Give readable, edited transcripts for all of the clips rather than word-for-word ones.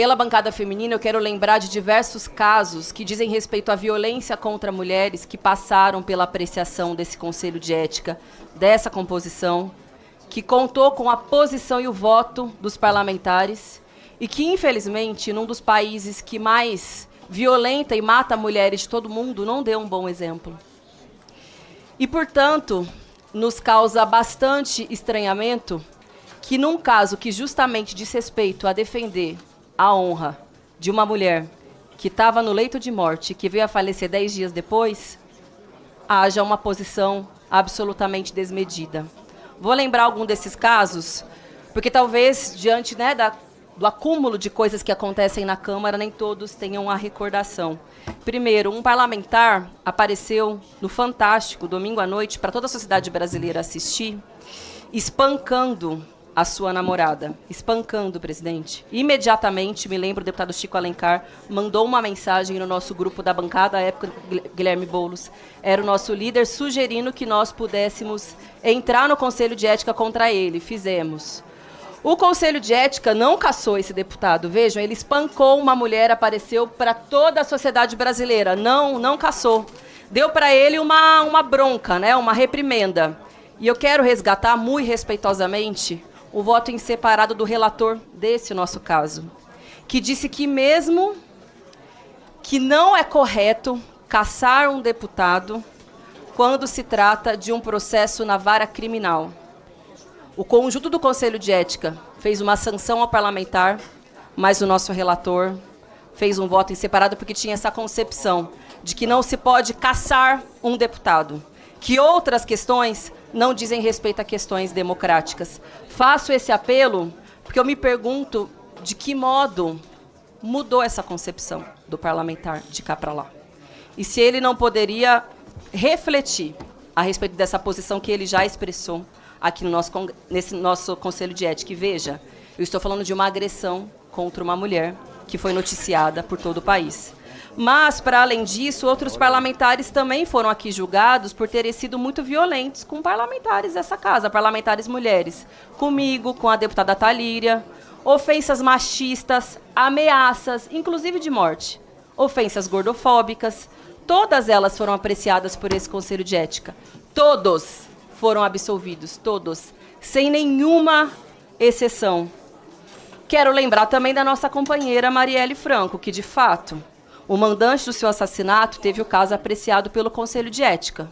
pela bancada feminina, eu quero lembrar de diversos casos que dizem respeito à violência contra mulheres que passaram pela apreciação desse Conselho de Ética, dessa composição, que contou com a posição e o voto dos parlamentares e que, infelizmente, num dos países que mais violenta e mata mulheres de todo mundo, não deu um bom exemplo. E, portanto, nos causa bastante estranhamento que, num caso que justamente diz respeito a defender a honra de uma mulher que estava no leito de morte, que veio a falecer 10 dias depois, haja uma posição absolutamente desmedida. Vou lembrar algum desses casos, porque talvez, diante, né, do acúmulo de coisas que acontecem na Câmara, nem todos tenham a recordação. Primeiro, um parlamentar apareceu no Fantástico, domingo à noite, para toda a sociedade brasileira assistir, espancando a sua namorada, espancando o presidente. Imediatamente, me lembro, o deputado Chico Alencar mandou uma mensagem no nosso grupo da bancada, à época, Guilherme Boulos era o nosso líder, sugerindo que nós pudéssemos entrar no Conselho de Ética contra ele. Fizemos. O Conselho de Ética não caçou esse deputado. Vejam, ele espancou uma mulher, apareceu para toda a sociedade brasileira. Não caçou. Deu para ele uma bronca, né, uma reprimenda. E eu quero resgatar, muito respeitosamente, o voto em separado do relator desse nosso caso, que disse que mesmo que não é correto caçar um deputado quando se trata de um processo na vara criminal. O conjunto do Conselho de Ética fez uma sanção ao parlamentar, mas o nosso relator fez um voto em separado porque tinha essa concepção de que não se pode caçar um deputado, que outras questões não dizem respeito a questões democráticas. Faço esse apelo porque eu me pergunto de que modo mudou essa concepção do parlamentar de cá para lá. E se ele não poderia refletir a respeito dessa posição que ele já expressou aqui no nesse nosso Conselho de Ética. E veja, eu estou falando de uma agressão contra uma mulher que foi noticiada por todo o país. Mas, para além disso, outros parlamentares também foram aqui julgados por terem sido muito violentos com parlamentares dessa casa, parlamentares mulheres. Comigo, com a deputada Talíria, ofensas machistas, ameaças, inclusive de morte, ofensas gordofóbicas, todas elas foram apreciadas por esse Conselho de Ética. Todos foram absolvidos, todos, sem nenhuma exceção. Quero lembrar também da nossa companheira Marielle Franco, que, de fato, o mandante do seu assassinato teve o caso apreciado pelo Conselho de Ética.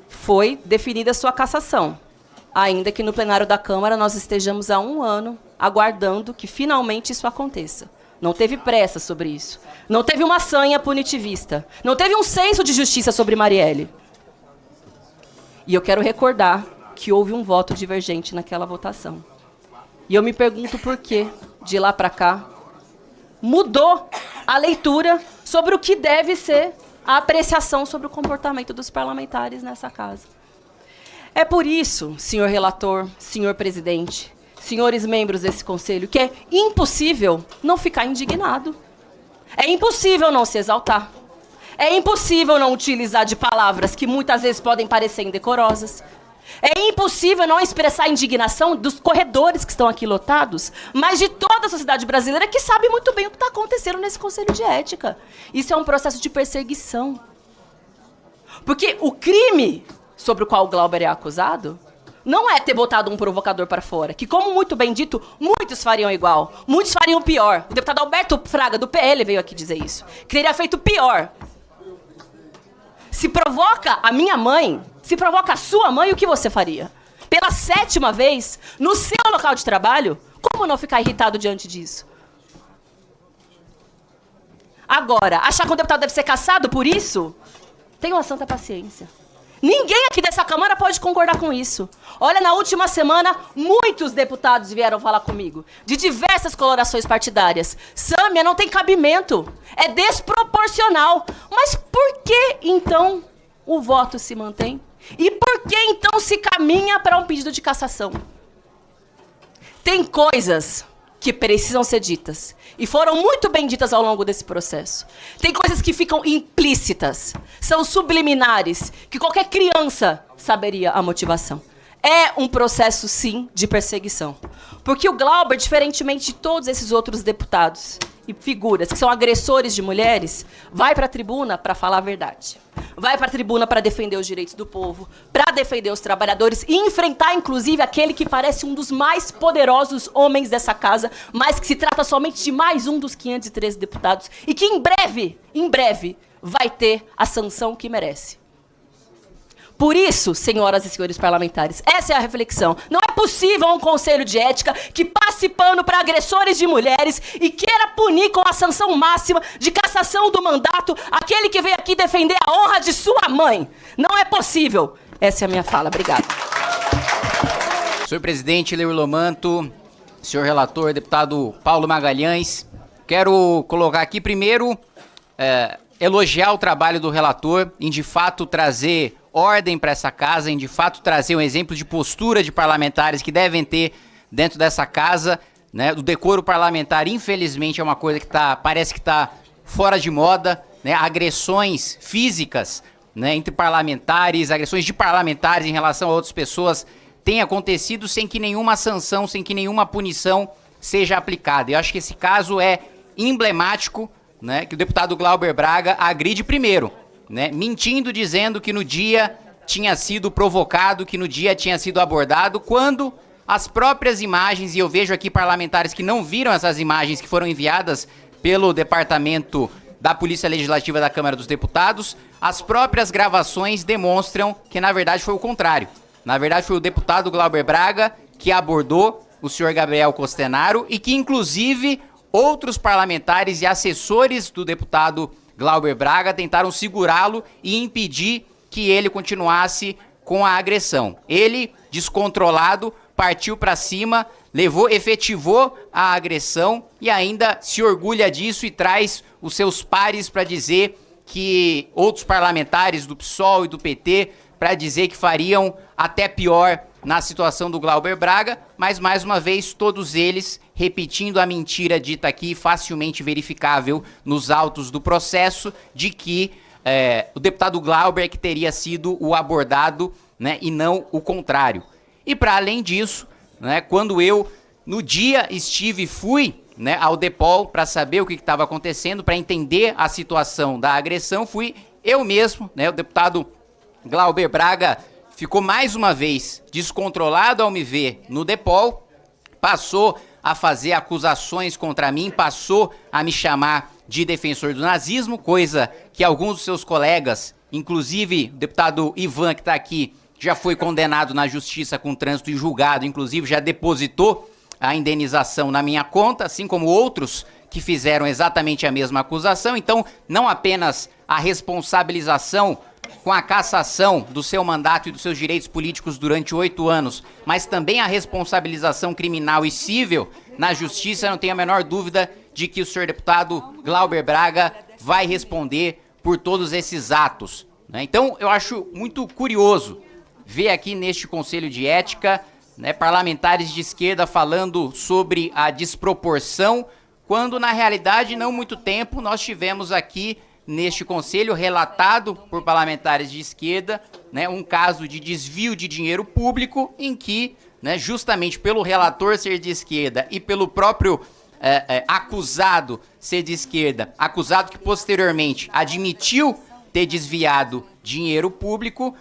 Foi definida sua cassação, ainda que no plenário da Câmara nós estejamos há 1 ano aguardando que finalmente isso aconteça. Não teve pressa sobre isso. Não teve uma sanha punitivista. Não teve um senso de justiça sobre Marielle. E eu quero recordar que houve um voto divergente naquela votação. E eu me pergunto por que, de lá para cá, mudou a leitura sobre o que deve ser a apreciação sobre o comportamento dos parlamentares nessa casa. É por isso, senhor relator, senhor presidente, senhores membros desse conselho, que é impossível não ficar indignado. É impossível não se exaltar. É impossível não utilizar de palavras que muitas vezes podem parecer indecorosas. É impossível não expressar a indignação dos corredores que estão aqui lotados, mas de toda a sociedade brasileira que sabe muito bem o que está acontecendo nesse Conselho de Ética. Isso é um processo de perseguição. Porque o crime sobre o qual o Glauber é acusado não é ter botado um provocador para fora, que, como muito bem dito, muitos fariam igual, muitos fariam pior. O deputado Alberto Fraga, do PL, veio aqui dizer isso, que teria feito pior. Se provoca a minha mãe, se provoca a sua mãe, o que você faria? Pela 7ª vez, no seu local de trabalho, como não ficar irritado diante disso? Agora, achar que um deputado deve ser cassado por isso? Tenha uma santa paciência. Ninguém aqui dessa Câmara pode concordar com isso. Olha, na última semana, muitos deputados vieram falar comigo, de diversas colorações partidárias. Sâmia, não tem cabimento. É desproporcional. Mas por que, então, o voto se mantém? E por que, então, se caminha para um pedido de cassação? Tem coisas que precisam ser ditas. E foram muito bem ditas ao longo desse processo. Tem coisas que ficam implícitas, são subliminares, que qualquer criança saberia a motivação. É um processo, sim, de perseguição. Porque o Glauber, diferentemente de todos esses outros deputados e figuras que são agressores de mulheres, vai para a tribuna para falar a verdade. Vai para a tribuna para defender os direitos do povo, para defender os trabalhadores e enfrentar, inclusive, aquele que parece um dos mais poderosos homens dessa casa, mas que se trata somente de mais um dos 513 deputados e que em breve, vai ter a sanção que merece. Por isso, senhoras e senhores parlamentares, essa é a reflexão. Não é possível um conselho de ética que passe pano para agressores de mulheres e queira punir com a sanção máxima de cassação do mandato aquele que veio aqui defender a honra de sua mãe. Não é possível. Essa é a minha fala. Obrigada. Senhor presidente Leir Lomanto, senhor relator, deputado Paulo Magalhães, quero colocar aqui primeiro, elogiar o trabalho do relator em de fato trazer ordem para essa casa, em de fato trazer um exemplo de postura de parlamentares que devem ter dentro dessa casa, né? O decoro parlamentar, infelizmente, é uma coisa que parece que está fora de moda, né? Agressões físicas, né, entre parlamentares, agressões de parlamentares em relação a outras pessoas têm acontecido sem que nenhuma sanção, sem que nenhuma punição seja aplicada. Eu acho que esse caso é emblemático, né, que o deputado Glauber Braga agride primeiro, né, mentindo, dizendo que no dia tinha sido provocado, que no dia tinha sido abordado, quando as próprias imagens, e eu vejo aqui parlamentares que não viram essas imagens que foram enviadas pelo Departamento da Polícia Legislativa da Câmara dos Deputados, as próprias gravações demonstram que, na verdade, foi o contrário. Na verdade, foi o deputado Glauber Braga que abordou o senhor Gabriel Costenaro e que, inclusive, outros parlamentares e assessores do deputado Glauber Braga tentaram segurá-lo e impedir que ele continuasse com a agressão. Ele, descontrolado, partiu para cima, efetivou a agressão e ainda se orgulha disso e traz os seus pares para dizer que outros parlamentares do PSOL e do PT para dizer que fariam até pior na situação do Glauber Braga, mas mais uma vez todos eles repetindo a mentira dita aqui, facilmente verificável nos autos do processo, de que o deputado Glauber que teria sido o abordado, né, e não o contrário. E para além disso, né, quando eu no dia fui, né, ao DEPOL para saber o que estava acontecendo, para entender a situação da agressão, fui eu mesmo, né, o deputado Glauber Braga ficou mais uma vez descontrolado ao me ver no DEPOL, passou a fazer acusações contra mim, passou a me chamar de defensor do nazismo, coisa que alguns dos seus colegas, inclusive o deputado Ivan, que está aqui, já foi condenado na justiça com trânsito e julgado, inclusive já depositou a indenização na minha conta, assim como outros que fizeram exatamente a mesma acusação. Então, não apenas a responsabilização com a cassação do seu mandato e dos seus direitos políticos durante 8 anos, mas também a responsabilização criminal e civil na justiça, não tenho a menor dúvida de que o senhor deputado Glauber Braga vai responder por todos esses atos, né? Então, eu acho muito curioso ver aqui neste Conselho de Ética, né, parlamentares de esquerda falando sobre a desproporção, quando na realidade, não muito tempo, nós tivemos aqui neste conselho, relatado por parlamentares de esquerda, né, um caso de desvio de dinheiro público em que, né, justamente pelo relator ser de esquerda e pelo próprio acusado ser de esquerda, acusado que posteriormente admitiu ter desviado dinheiro público,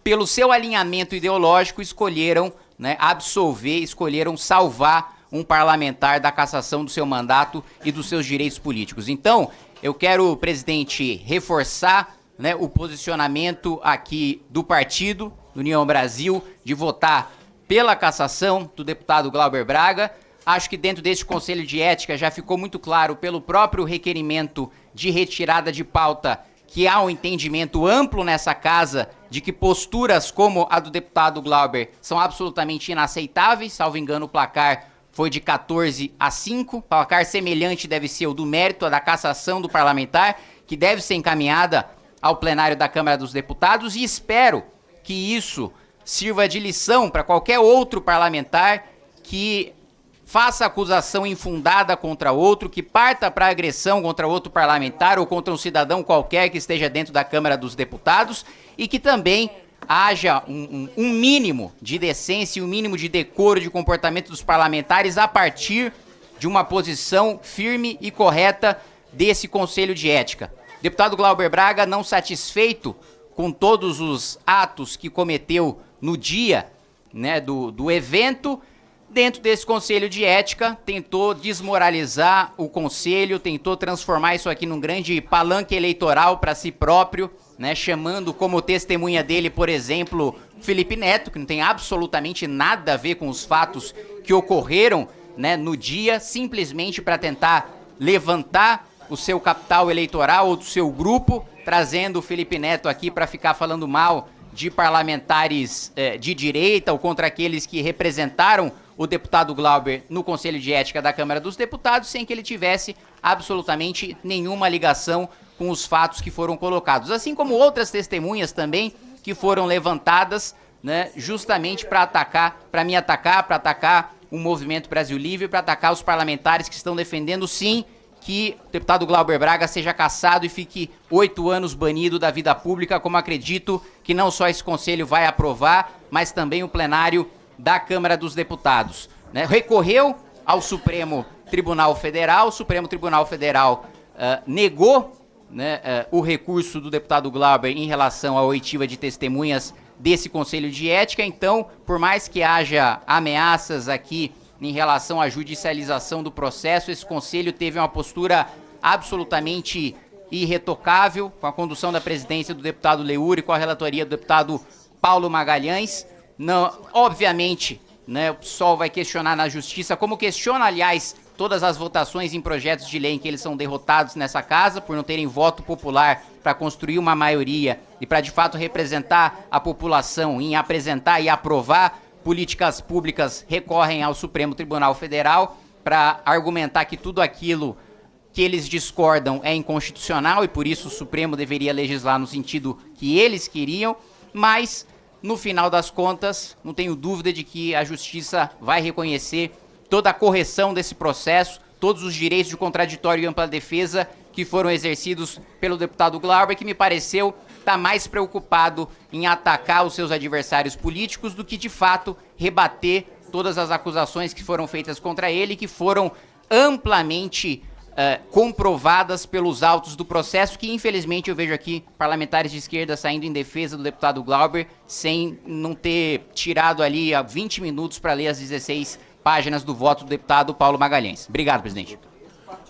pelo seu alinhamento ideológico, escolheram, né, absolver, escolheram salvar um parlamentar da cassação do seu mandato e dos seus direitos políticos. Então, eu quero, presidente, reforçar, né, o posicionamento aqui do partido, do União Brasil, de votar pela cassação do deputado Glauber Braga. Acho que dentro deste Conselho de Ética já ficou muito claro pelo próprio requerimento de retirada de pauta que há um entendimento amplo nessa casa de que posturas como a do deputado Glauber são absolutamente inaceitáveis. Salvo engano, o placar foi de 14-5, placar semelhante deve ser o do mérito, a da cassação do parlamentar, que deve ser encaminhada ao plenário da Câmara dos Deputados, e espero que isso sirva de lição para qualquer outro parlamentar que faça acusação infundada contra outro, que parta para agressão contra outro parlamentar ou contra um cidadão qualquer que esteja dentro da Câmara dos Deputados, e que também haja um mínimo de decência e um mínimo de decoro de comportamento dos parlamentares a partir de uma posição firme e correta desse Conselho de Ética. Deputado Glauber Braga, não satisfeito com todos os atos que cometeu no dia, né, do evento, dentro desse Conselho de Ética, tentou desmoralizar o Conselho, tentou transformar isso aqui num grande palanque eleitoral para si próprio, né, chamando como testemunha dele, por exemplo, Felipe Neto, que não tem absolutamente nada a ver com os fatos que ocorreram, né, no dia, simplesmente para tentar levantar o seu capital eleitoral ou do seu grupo, trazendo o Felipe Neto aqui para ficar falando mal de parlamentares de direita ou contra aqueles que representaram o deputado Glauber no Conselho de Ética da Câmara dos Deputados, sem que ele tivesse absolutamente nenhuma ligação com os fatos que foram colocados. Assim como outras testemunhas também que foram levantadas, né, justamente para me atacar, para atacar o Movimento Brasil Livre, para atacar os parlamentares que estão defendendo, sim, que o deputado Glauber Braga seja cassado e fique 8 anos banido da vida pública, como acredito que não só esse Conselho vai aprovar, mas também o plenário da Câmara dos Deputados, né? Recorreu ao Supremo Tribunal Federal, o Supremo Tribunal Federal negou, né, o recurso do deputado Glauber em relação à oitiva de testemunhas desse Conselho de Ética. Então, por mais que haja ameaças aqui em relação à judicialização do processo, esse Conselho teve uma postura absolutamente irretocável, com a condução da presidência do deputado Leuri, com a relatoria do deputado Paulo Magalhães. Não, obviamente, né, o PSOL vai questionar na justiça, como questiona, aliás, todas as votações em projetos de lei em que eles são derrotados nessa casa, por não terem voto popular para construir uma maioria e para, de fato, representar a população em apresentar e aprovar políticas públicas, recorrem ao Supremo Tribunal Federal para argumentar que tudo aquilo que eles discordam é inconstitucional e, por isso, o Supremo deveria legislar no sentido que eles queriam, mas no final das contas, não tenho dúvida de que a Justiça vai reconhecer toda a correção desse processo, todos os direitos de contraditório e ampla defesa que foram exercidos pelo deputado Glauber, que me pareceu estar mais preocupado em atacar os seus adversários políticos do que, de fato, rebater todas as acusações que foram feitas contra ele, que foram amplamente comprovadas pelos autos do processo, que infelizmente eu vejo aqui parlamentares de esquerda saindo em defesa do deputado Glauber, sem não ter tirado ali 20 minutos para ler as 16 páginas do voto do deputado Paulo Magalhães. Obrigado, presidente.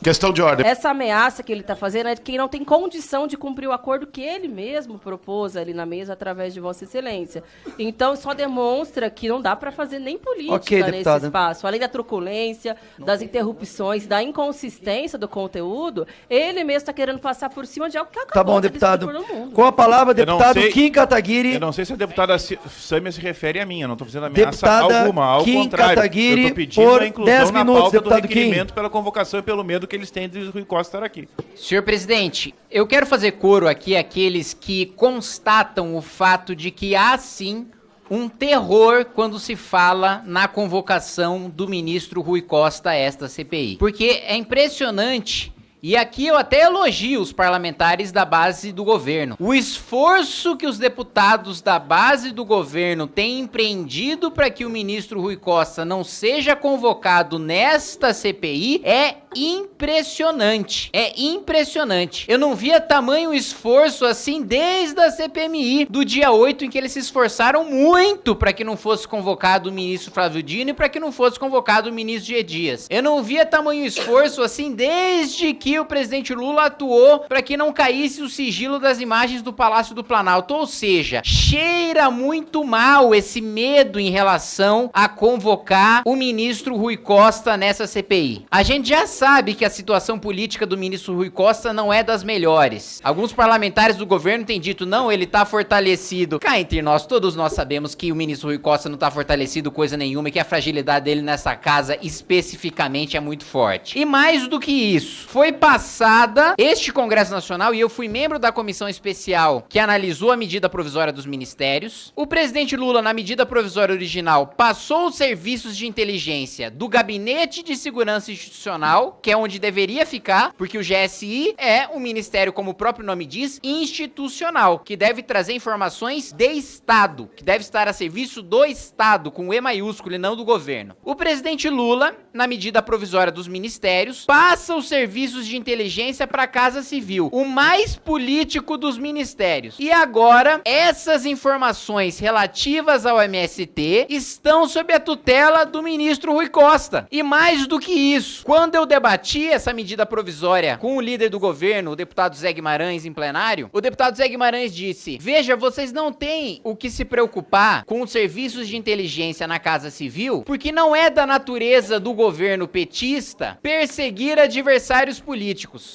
Questão de ordem. Essa ameaça que ele está fazendo é de quem não tem condição de cumprir o acordo que ele mesmo propôs ali na mesa através de Vossa Excelência. Então, só demonstra que não dá para fazer nem política nesse espaço. Além da truculência, das interrupções, da inconsistência do conteúdo, ele mesmo está querendo passar por cima de algo que acabou. Tá bom, deputado. Com a palavra, deputado Kim Kataguiri. Eu não sei se a deputada Sâmia se refere a mim. Eu não estou fazendo ameaça alguma. Ao Kim contrário, Kataguiri, eu estou pedindo a inclusão 10 na minutos, pauta do deputado requerimento Kim. pela convocação e pelo medo que eles têm de Rui Costa estar aqui. Senhor presidente, eu quero fazer coro aqui àqueles que constatam o fato de que há sim um terror quando se fala na convocação do ministro Rui Costa a esta CPI. Porque é impressionante, e aqui eu até elogio os parlamentares da base do governo, o esforço que os deputados da base do governo têm empreendido para que o ministro Rui Costa não seja convocado nesta CPI é impressionante. É impressionante. Eu não via tamanho esforço assim desde a CPMI do dia 8, em que eles se esforçaram muito para que não fosse convocado o ministro Flávio Dino e para que não fosse convocado o ministro G. Dias. Eu não via tamanho esforço assim desde que o presidente Lula atuou para que não caísse o sigilo das imagens do Palácio do Planalto. Ou seja, cheira muito mal esse medo em relação a convocar o ministro Rui Costa nessa CPI. A gente já sabe que a situação política do ministro Rui Costa não é das melhores. Alguns parlamentares do governo têm dito, não, ele tá fortalecido. Cá entre nós, todos nós sabemos que o ministro Rui Costa não tá fortalecido coisa nenhuma e que a fragilidade dele nessa casa especificamente é muito forte. E mais do que isso, foi passada, este Congresso Nacional, e eu fui membro da comissão especial que analisou a medida provisória dos ministérios, o presidente Lula, na medida provisória original, passou os serviços de inteligência do Gabinete de Segurança Institucional, que é onde deveria ficar, porque o GSI é um ministério, como o próprio nome diz, institucional, que deve trazer informações de Estado, que deve estar a serviço do Estado, com E maiúsculo e não do governo. O presidente Lula, na medida provisória dos ministérios, passa os serviços de inteligência para a Casa Civil, o mais político dos ministérios. E agora, essas informações relativas ao MST estão sob a tutela do ministro Rui Costa. E mais do que isso, quando eu debati essa medida provisória com o líder do governo, o deputado Zé Guimarães, em plenário, o deputado Zé Guimarães disse: veja, vocês não têm o que se preocupar com os serviços de inteligência na Casa Civil, porque não é da natureza do governo petista perseguir adversários políticos.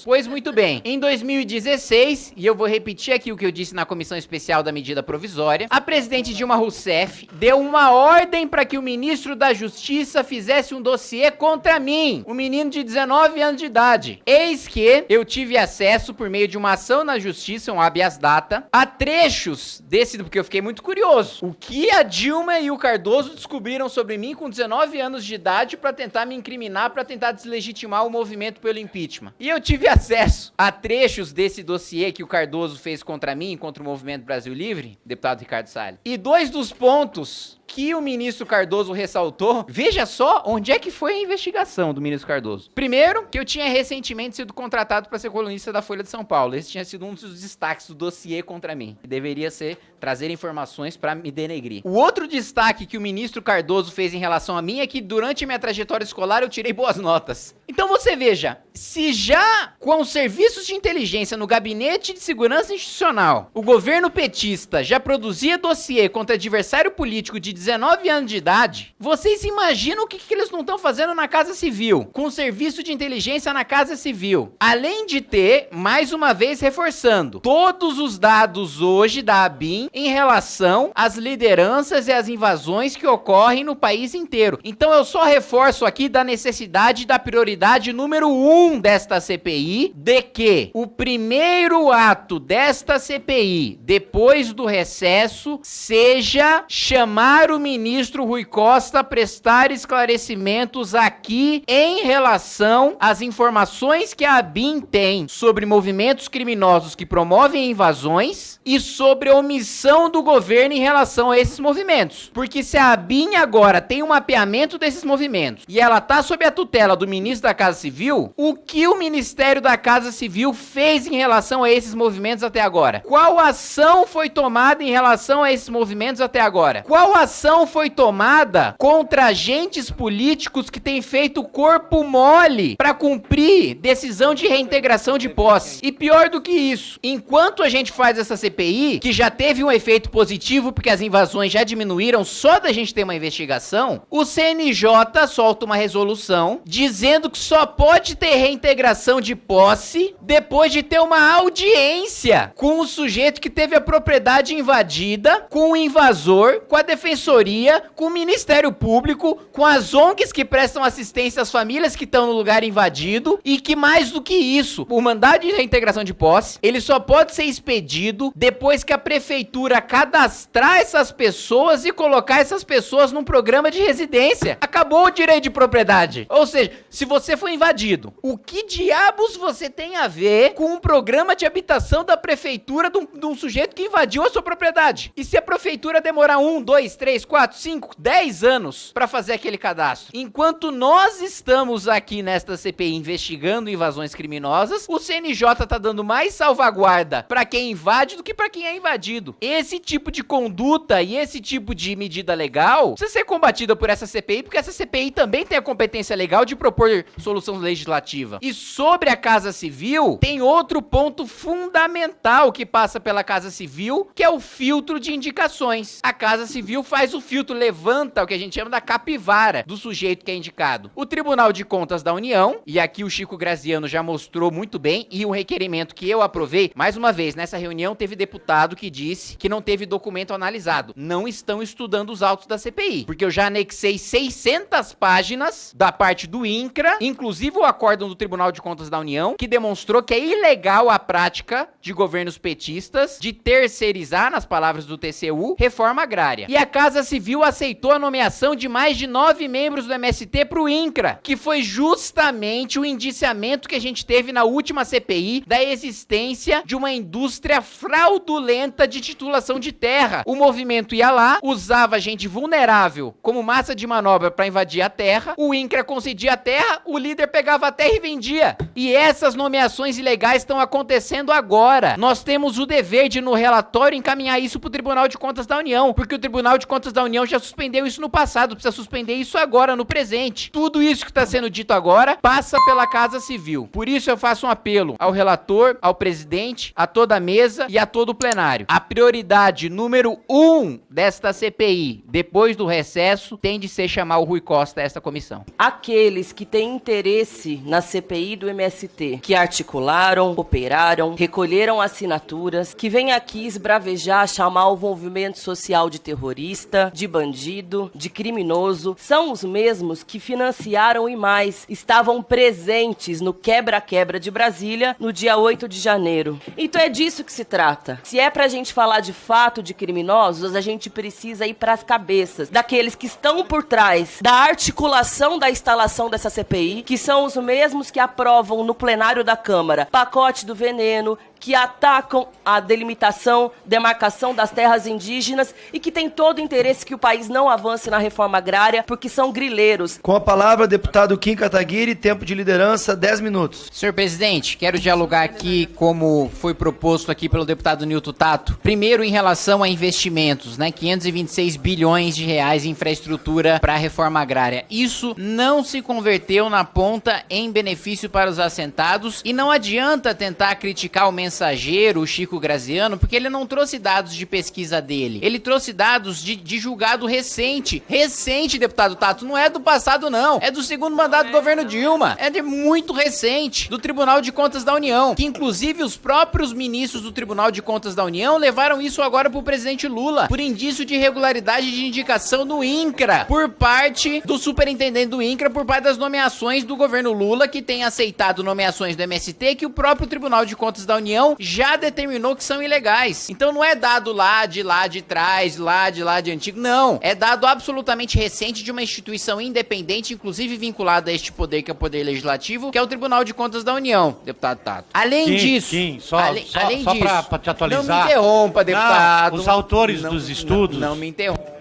Pois muito bem, em 2016, e eu vou repetir aqui o que eu disse na comissão especial da medida provisória, a presidente Dilma Rousseff deu uma ordem para que o ministro da Justiça fizesse um dossiê contra mim, um menino de 19 anos de idade. Eis que eu tive acesso, por meio de uma ação na Justiça, um habeas data, a trechos desse, porque eu fiquei muito curioso. O que a Dilma e o Cardoso descobriram sobre mim com 19 anos de idade para tentar me incriminar, para tentar deslegitimar o movimento pelo impeachment. E eu tive acesso a trechos desse dossiê que o Cardoso fez contra mim, contra o Movimento Brasil Livre, deputado Ricardo Salles. E dois dos pontos que o ministro Cardoso ressaltou, veja só onde é que foi a investigação do ministro Cardoso. Primeiro, que eu tinha recentemente sido contratado para ser colunista da Folha de São Paulo. Esse tinha sido um dos destaques do dossiê contra mim. Que deveria ser trazer informações para me denegrir. O outro destaque que o ministro Cardoso fez em relação a mim é que durante minha trajetória escolar eu tirei boas notas. Então você veja, se já com os serviços de inteligência no Gabinete de Segurança Institucional, o governo petista já produzia dossiê contra adversário político de 19 anos de idade, vocês imaginam o que eles não estão fazendo na Casa Civil, com o serviço de inteligência na Casa Civil. Além de ter, mais uma vez reforçando, todos os dados hoje da ABIN em relação às lideranças e às invasões que ocorrem no país inteiro. Então eu só reforço aqui da necessidade da prioridade número 1 desta CPI, de que o primeiro ato desta CPI, depois do recesso, seja chamar o ministro Rui Costa a prestar esclarecimentos aqui em relação às informações que a ABIN tem sobre movimentos criminosos que promovem invasões e sobre a omissão do governo em relação a esses movimentos. Porque se a ABIN agora tem um mapeamento desses movimentos e ela tá sob a tutela do ministro da Casa Civil, o que o Ministério da Casa Civil fez em relação a esses movimentos até agora? Qual ação foi tomada em relação a esses movimentos até agora? Qual ação foi tomada contra agentes políticos que têm feito corpo mole para cumprir decisão de reintegração de posse? E pior do que isso, enquanto a gente faz essa CPI, que já teve um efeito positivo porque as invasões já diminuíram só da gente ter uma investigação, o CNJ solta uma resolução dizendo que só pode ter reintegração de posse depois de ter uma audiência com o sujeito que teve a propriedade invadida, com o invasor, com a defensoria, com o Ministério Público, com as ONGs que prestam assistência às famílias que estão no lugar invadido, e que mais do que isso, o mandado de reintegração de posse, ele só pode ser expedido depois que a prefeitura cadastrar essas pessoas e colocar essas pessoas num programa de residência. Acabou o direito de propriedade. Ou seja, se você foi invadido, o que diabos você tem a ver com um programa de habitação da prefeitura de um sujeito que invadiu a sua propriedade? E se a prefeitura demorar 1, 2, 3, 4, 5, 10 anos para fazer aquele cadastro? Enquanto nós estamos aqui nesta CPI investigando invasões criminosas, o CNJ tá dando mais salvaguarda para quem invade do que para quem é invadido. Esse tipo de conduta e esse tipo de medida legal precisa ser combatida por essa CPI, porque essa CPI também tem a competência legal de propor solução legislativa. E sobre a Casa Civil, tem outro ponto fundamental que passa pela Casa Civil, que é o filtro de indicações. A Casa Civil faz faz o filtro, levanta o que a gente chama da capivara do sujeito que é indicado. O Tribunal de Contas da União, e aqui o Chico Graziano já mostrou muito bem, e um requerimento que eu aprovei, mais uma vez, nessa reunião teve deputado que disse que não teve documento analisado. Não estão estudando os autos da CPI, porque eu já anexei 600 páginas da parte do INCRA, inclusive o acórdão do Tribunal de Contas da União, que demonstrou que é ilegal a prática de governos petistas de terceirizar, nas palavras do TCU, reforma agrária. E a Casa Civil aceitou a nomeação de mais de 9 membros do MST pro INCRA, que foi justamente o indiciamento que a gente teve na última CPI da existência de uma indústria fraudulenta de titulação de terra. O movimento ia lá, usava gente vulnerável como massa de manobra para invadir a terra, o INCRA concedia a terra, o líder pegava a terra e vendia. E essas nomeações ilegais estão acontecendo agora. Nós temos o dever de, no relatório, encaminhar isso pro Tribunal de Contas da União, porque o Tribunal de Contas da União já suspendeu isso no passado, precisa suspender isso agora, no presente. Tudo isso que está sendo dito agora passa pela Casa Civil. Por isso eu faço um apelo ao relator, ao presidente, a toda a mesa e a todo o plenário. A prioridade número 1 desta CPI, depois do recesso, tem de ser chamar o Rui Costa a esta comissão. Aqueles que têm interesse na CPI do MST, que articularam, operaram, recolheram assinaturas, que vêm aqui esbravejar, chamar o movimento social de terrorista, de bandido, de criminoso, são os mesmos que financiaram e mais estavam presentes no quebra-quebra de Brasília no dia 8 de janeiro. Então é disso que se trata. Se é pra gente falar de fato de criminosos, a gente precisa ir pras cabeças daqueles que estão por trás da articulação da instalação dessa CPI, que são os mesmos que aprovam no plenário da Câmara pacote do veneno, que atacam a delimitação, demarcação das terras indígenas e que tem todo o interesse que o país não avance na reforma agrária, porque são grileiros. Com a palavra, deputado Kim Kataguiri, tempo de liderança, 10 minutos. Senhor presidente, quero dialogar aqui como foi proposto aqui pelo deputado Nilton Tato. Primeiro, em relação a investimentos, né? 526 bilhões de reais em infraestrutura para a reforma agrária. Isso não se converteu na ponta em benefício para os assentados e não adianta tentar criticar o Mensageiro, o Chico Graziano, porque ele não trouxe dados de pesquisa dele. Ele trouxe dados de julgado recente. Recente, deputado Tato, não é do passado não. É do segundo mandato do governo Dilma. É de muito recente, do Tribunal de Contas da União, que inclusive os próprios ministros do Tribunal de Contas da União levaram isso agora pro presidente Lula, por indício de irregularidade de indicação do INCRA, por parte do superintendente do INCRA, por parte das nomeações do governo Lula, que tem aceitado nomeações do MST, que o próprio Tribunal de Contas da União já determinou que são ilegais. Então não é dado lá de trás, lá de antigo, não. É dado absolutamente recente de uma instituição independente, inclusive vinculada a este poder, que é o poder legislativo, que é o Tribunal de Contas da União, deputado Tato. Além disso, além disso, pra te atualizar. Não me interrompa, deputado. Não, os autores dos estudos. Não me interrompa.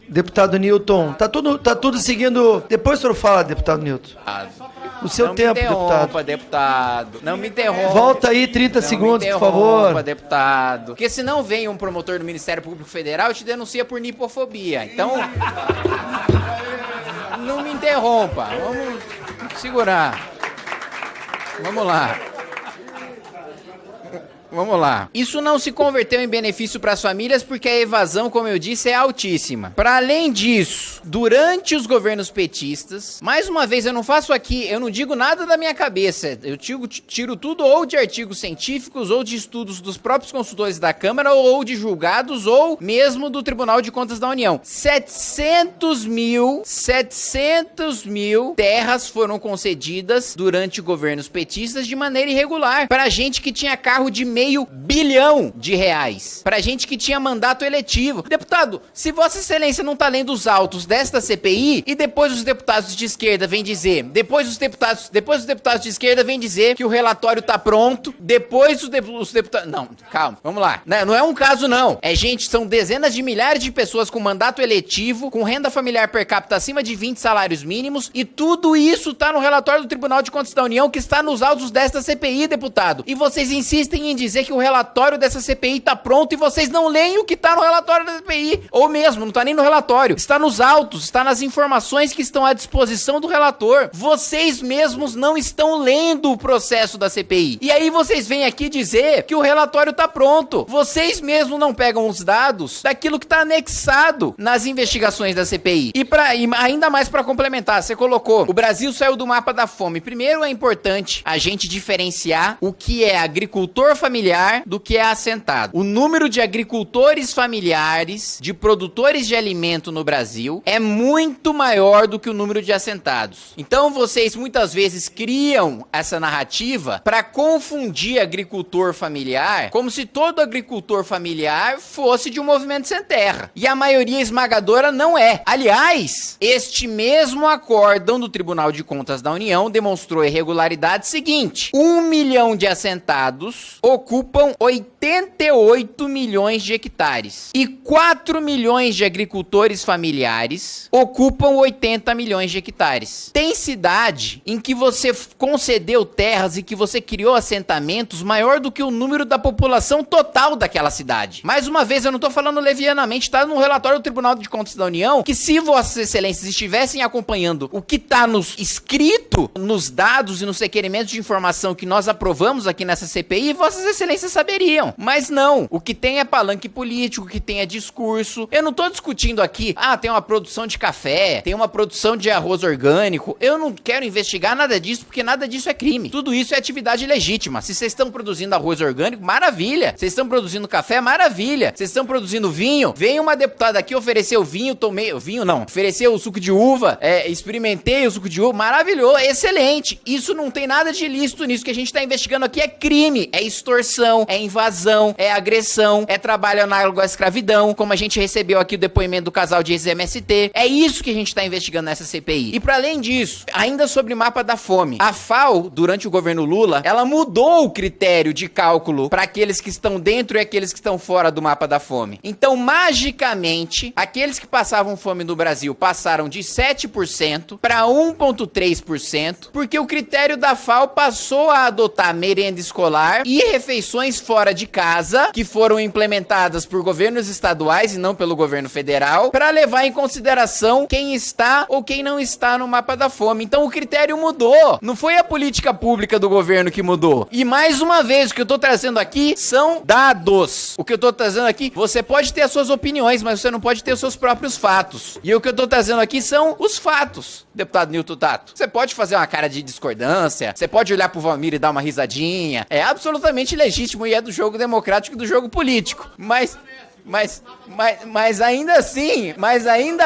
Deputado Nilton, tá tudo seguindo. Depois o senhor fala, deputado Nilton. O seu tempo, deputado. Não me interrompa. Volta aí 30 segundos, por favor. Deputado. Porque senão vem um promotor do Ministério Público Federal e te denuncia por nipofobia. Então, não me interrompa. Vamos segurar. Vamos lá. Vamos lá. Isso não se converteu em benefício para as famílias porque a evasão, como eu disse, é altíssima. Para além disso, durante os governos petistas, mais uma vez, eu não faço aqui, eu não digo nada da minha cabeça. Eu tiro tudo ou de artigos científicos ou de estudos dos próprios consultores da Câmara ou de julgados ou mesmo do Tribunal de Contas da União. 700 mil terras foram concedidas durante governos petistas de maneira irregular. Para gente que tinha carro de R$500 bilhão. Pra gente que tinha mandato eletivo. Deputado, se Vossa Excelência não tá lendo os autos desta CPI e depois os deputados de esquerda vêm dizer, depois os deputados de esquerda vêm dizer que o relatório tá pronto, depois os deputados... Não, calma, vamos lá. Não é um caso não. São dezenas de milhares de pessoas com mandato eletivo, com renda familiar per capita acima de 20 salários mínimos e tudo isso tá no relatório do Tribunal de Contas da União que está nos autos desta CPI, deputado. E vocês insistem em dizer que o relatório dessa CPI tá pronto e vocês não leem o que tá no relatório da CPI. Ou mesmo, não tá nem no relatório. Está nos autos. autos, está nas informações que estão à disposição do relator. Vocês mesmos não estão lendo o processo da CPI. E aí vocês vêm aqui dizer que o relatório está pronto. Vocês mesmos não pegam os dados daquilo que está anexado nas investigações da CPI. E ainda mais para complementar, você colocou, o Brasil saiu do mapa da fome. Primeiro é importante a gente diferenciar o que é agricultor familiar do que é assentado. O número de agricultores familiares, de produtores de alimento no Brasil, é muito maior do que o número de assentados. Então vocês muitas vezes criam essa narrativa para confundir agricultor familiar como se todo agricultor familiar fosse de um movimento sem terra. E a maioria esmagadora não é. Aliás, este mesmo acórdão do Tribunal de Contas da União demonstrou a irregularidade seguinte: 1 milhão de assentados ocupam 88 milhões de hectares e 4 milhões de agricultores familiares ocupam 80 milhões de hectares. Tem cidade em que você concedeu terras e que você criou assentamentos maior do que o número da população total daquela cidade. Mais uma vez, eu não tô falando levianamente, tá no relatório do Tribunal de Contas da União, que se Vossas Excelências estivessem acompanhando o que tá escrito nos dados e nos requerimentos de informação que nós aprovamos aqui nessa CPI, Vossas Excelências saberiam. Mas não, o que tem é palanque político, o que tem é discurso. Eu não tô discutindo aqui, tem uma produção de café, tem uma produção de arroz orgânico. Eu não quero investigar nada disso, porque nada disso é crime. Tudo isso é atividade legítima. Se vocês estão produzindo arroz orgânico, maravilha. Vocês estão produzindo café, maravilha. Vocês estão produzindo vinho, veio uma deputada aqui, ofereceu vinho, ofereceu o suco de uva, experimentei o suco de uva, maravilhoso, excelente. Isso não tem nada de ilícito nisso. Que a gente tá investigando aqui é crime, é extorsão, é invasão, é agressão, é trabalho análogo à escravidão, como a gente recebeu aqui o depoimento do casal de ex-MST. É isso que a gente tá investigando nessa CPI. E para além disso, ainda sobre o mapa da fome, a FAO, durante o governo Lula, ela mudou o critério de cálculo para aqueles que estão dentro e aqueles que estão fora do mapa da fome. Então, magicamente, aqueles que passavam fome no Brasil passaram de 7% para 1,3%, porque o critério da FAO passou a adotar merenda escolar e refeições fora de casa, que foram implementadas por governos estaduais e não pelo governo federal, para levar em consideração quem está ou quem não está no mapa da fome. Então o critério mudou, não foi a política pública do governo que mudou. E mais uma vez, o que eu tô trazendo aqui são dados. O que eu tô trazendo aqui, você pode ter as suas opiniões, mas você não pode ter os seus próprios fatos. E o que eu tô trazendo aqui são os fatos, deputado Nilton Tato. Você pode fazer uma cara de discordância, você pode olhar pro Valmir e dar uma risadinha, é absolutamente legítimo e é do jogo democrático e do jogo político. Mas ainda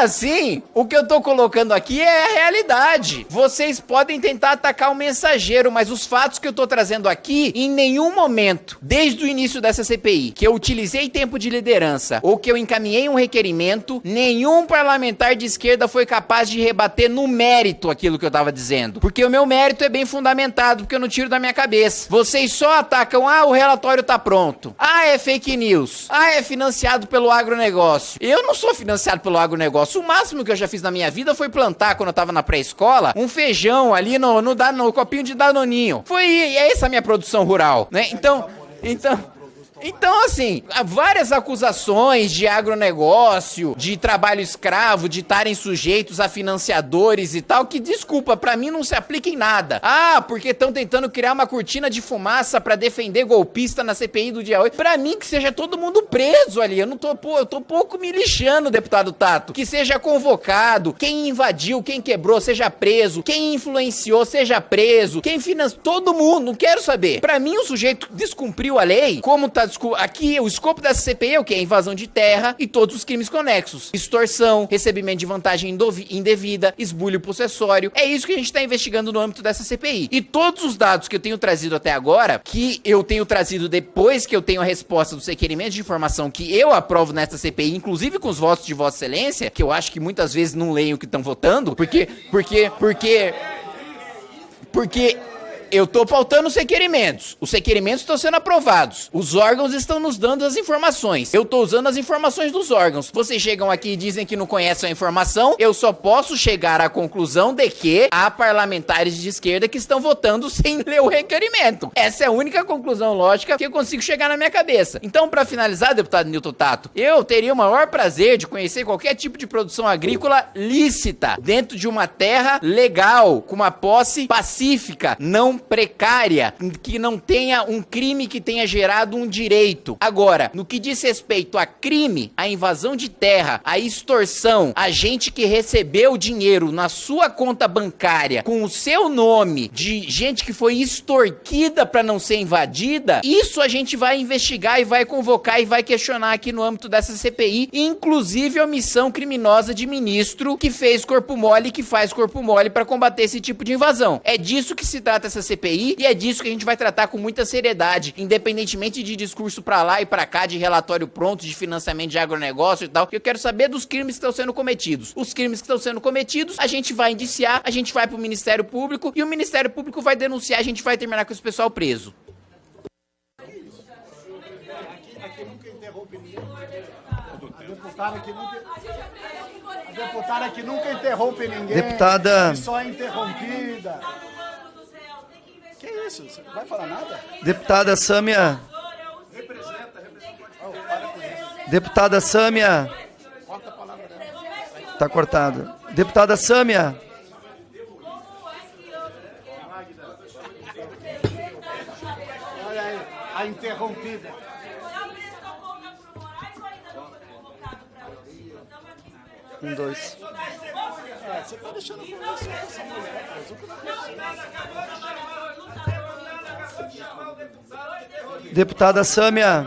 assim, o que eu tô colocando aqui é a realidade. Vocês podem tentar atacar o mensageiro, mas os fatos que eu tô trazendo aqui, em nenhum momento, desde o início dessa CPI, que eu utilizei tempo de liderança ou que eu encaminhei um requerimento, nenhum parlamentar de esquerda foi capaz de rebater no mérito aquilo que eu tava dizendo. Porque o meu mérito é bem fundamentado, porque eu não tiro da minha cabeça. Vocês só atacam, o relatório tá pronto. É fake news. É financiado pelo agronegócio. Eu não sou financiado pelo agronegócio. O máximo que eu já fiz na minha vida foi plantar, quando eu tava na pré-escola, um feijão ali no copinho de Danoninho. Foi essa a minha produção rural, né? Então, assim, há várias acusações de agronegócio, de trabalho escravo, de estarem sujeitos a financiadores e tal, que, desculpa, pra mim não se aplica em nada. Porque estão tentando criar uma cortina de fumaça pra defender golpista na CPI do dia 8. Pra mim, que seja todo mundo preso ali. Eu tô pouco me lixando, deputado Tato. Que seja convocado, quem invadiu, quem quebrou, seja preso, quem influenciou, seja preso, quem financiou, todo mundo, não quero saber. Pra mim, o sujeito descumpriu a lei, como tá aqui, o escopo dessa CPI é o quê? Invasão de terra e todos os crimes conexos. Extorsão, recebimento de vantagem indevida, esbulho possessório. É isso que a gente está investigando no âmbito dessa CPI. E todos os dados que eu tenho trazido até agora, que eu tenho trazido depois que eu tenho a resposta dos requerimentos de informação que eu aprovo nesta CPI, inclusive com os votos de Vossa Excelência, que eu acho que muitas vezes não leem o que estão votando, porque Eu estou pautando os requerimentos. Os requerimentos estão sendo aprovados. Os órgãos estão nos dando as informações. Eu estou usando as informações dos órgãos. Vocês chegam aqui e dizem que não conhecem a informação. Eu só posso chegar à conclusão de que há parlamentares de esquerda que estão votando sem ler o requerimento. Essa é a única conclusão lógica que eu consigo chegar na minha cabeça. Então, para finalizar, deputado Nilton Tato, eu teria o maior prazer de conhecer qualquer tipo de produção agrícola lícita, dentro de uma terra legal, com uma posse pacífica, não precária, que não tenha um crime que tenha gerado um direito. Agora, no que diz respeito a crime, a invasão de terra, a extorsão, a gente que recebeu dinheiro na sua conta bancária com o seu nome, de gente que foi extorquida para não ser invadida, isso a gente vai investigar e vai convocar e vai questionar aqui no âmbito dessa CPI, inclusive a omissão criminosa de ministro que fez corpo mole e que faz corpo mole para combater esse tipo de invasão. É disso que se trata essa CPI e é disso que a gente vai tratar com muita seriedade, independentemente de discurso pra lá e pra cá, de relatório pronto, de financiamento de agronegócio e tal. Eu quero saber dos crimes que estão sendo cometidos. Os crimes que estão sendo cometidos, a gente vai indiciar, a gente vai pro Ministério Público e o Ministério Público vai denunciar, a gente vai terminar com esse pessoal preso. A deputada que nunca interrompe ninguém. Deputada. Que só é interrompida. Que isso? Você não vai falar nada? Deputada Sâmia. Deputada Sâmia. Tá cortado. Deputada Sâmia. Olha aí, a interrompida. Um, dois. Você tá deixando eu conversar com essa mulher. Deputada Sâmia.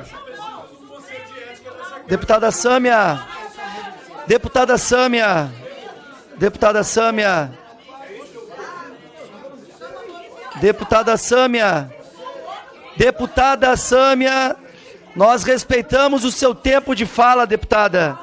Deputada Sâmia. Deputada Sâmia. Deputada Sâmia. Deputada Sâmia. Deputada Sâmia. Nós respeitamos o seu tempo de fala, deputada.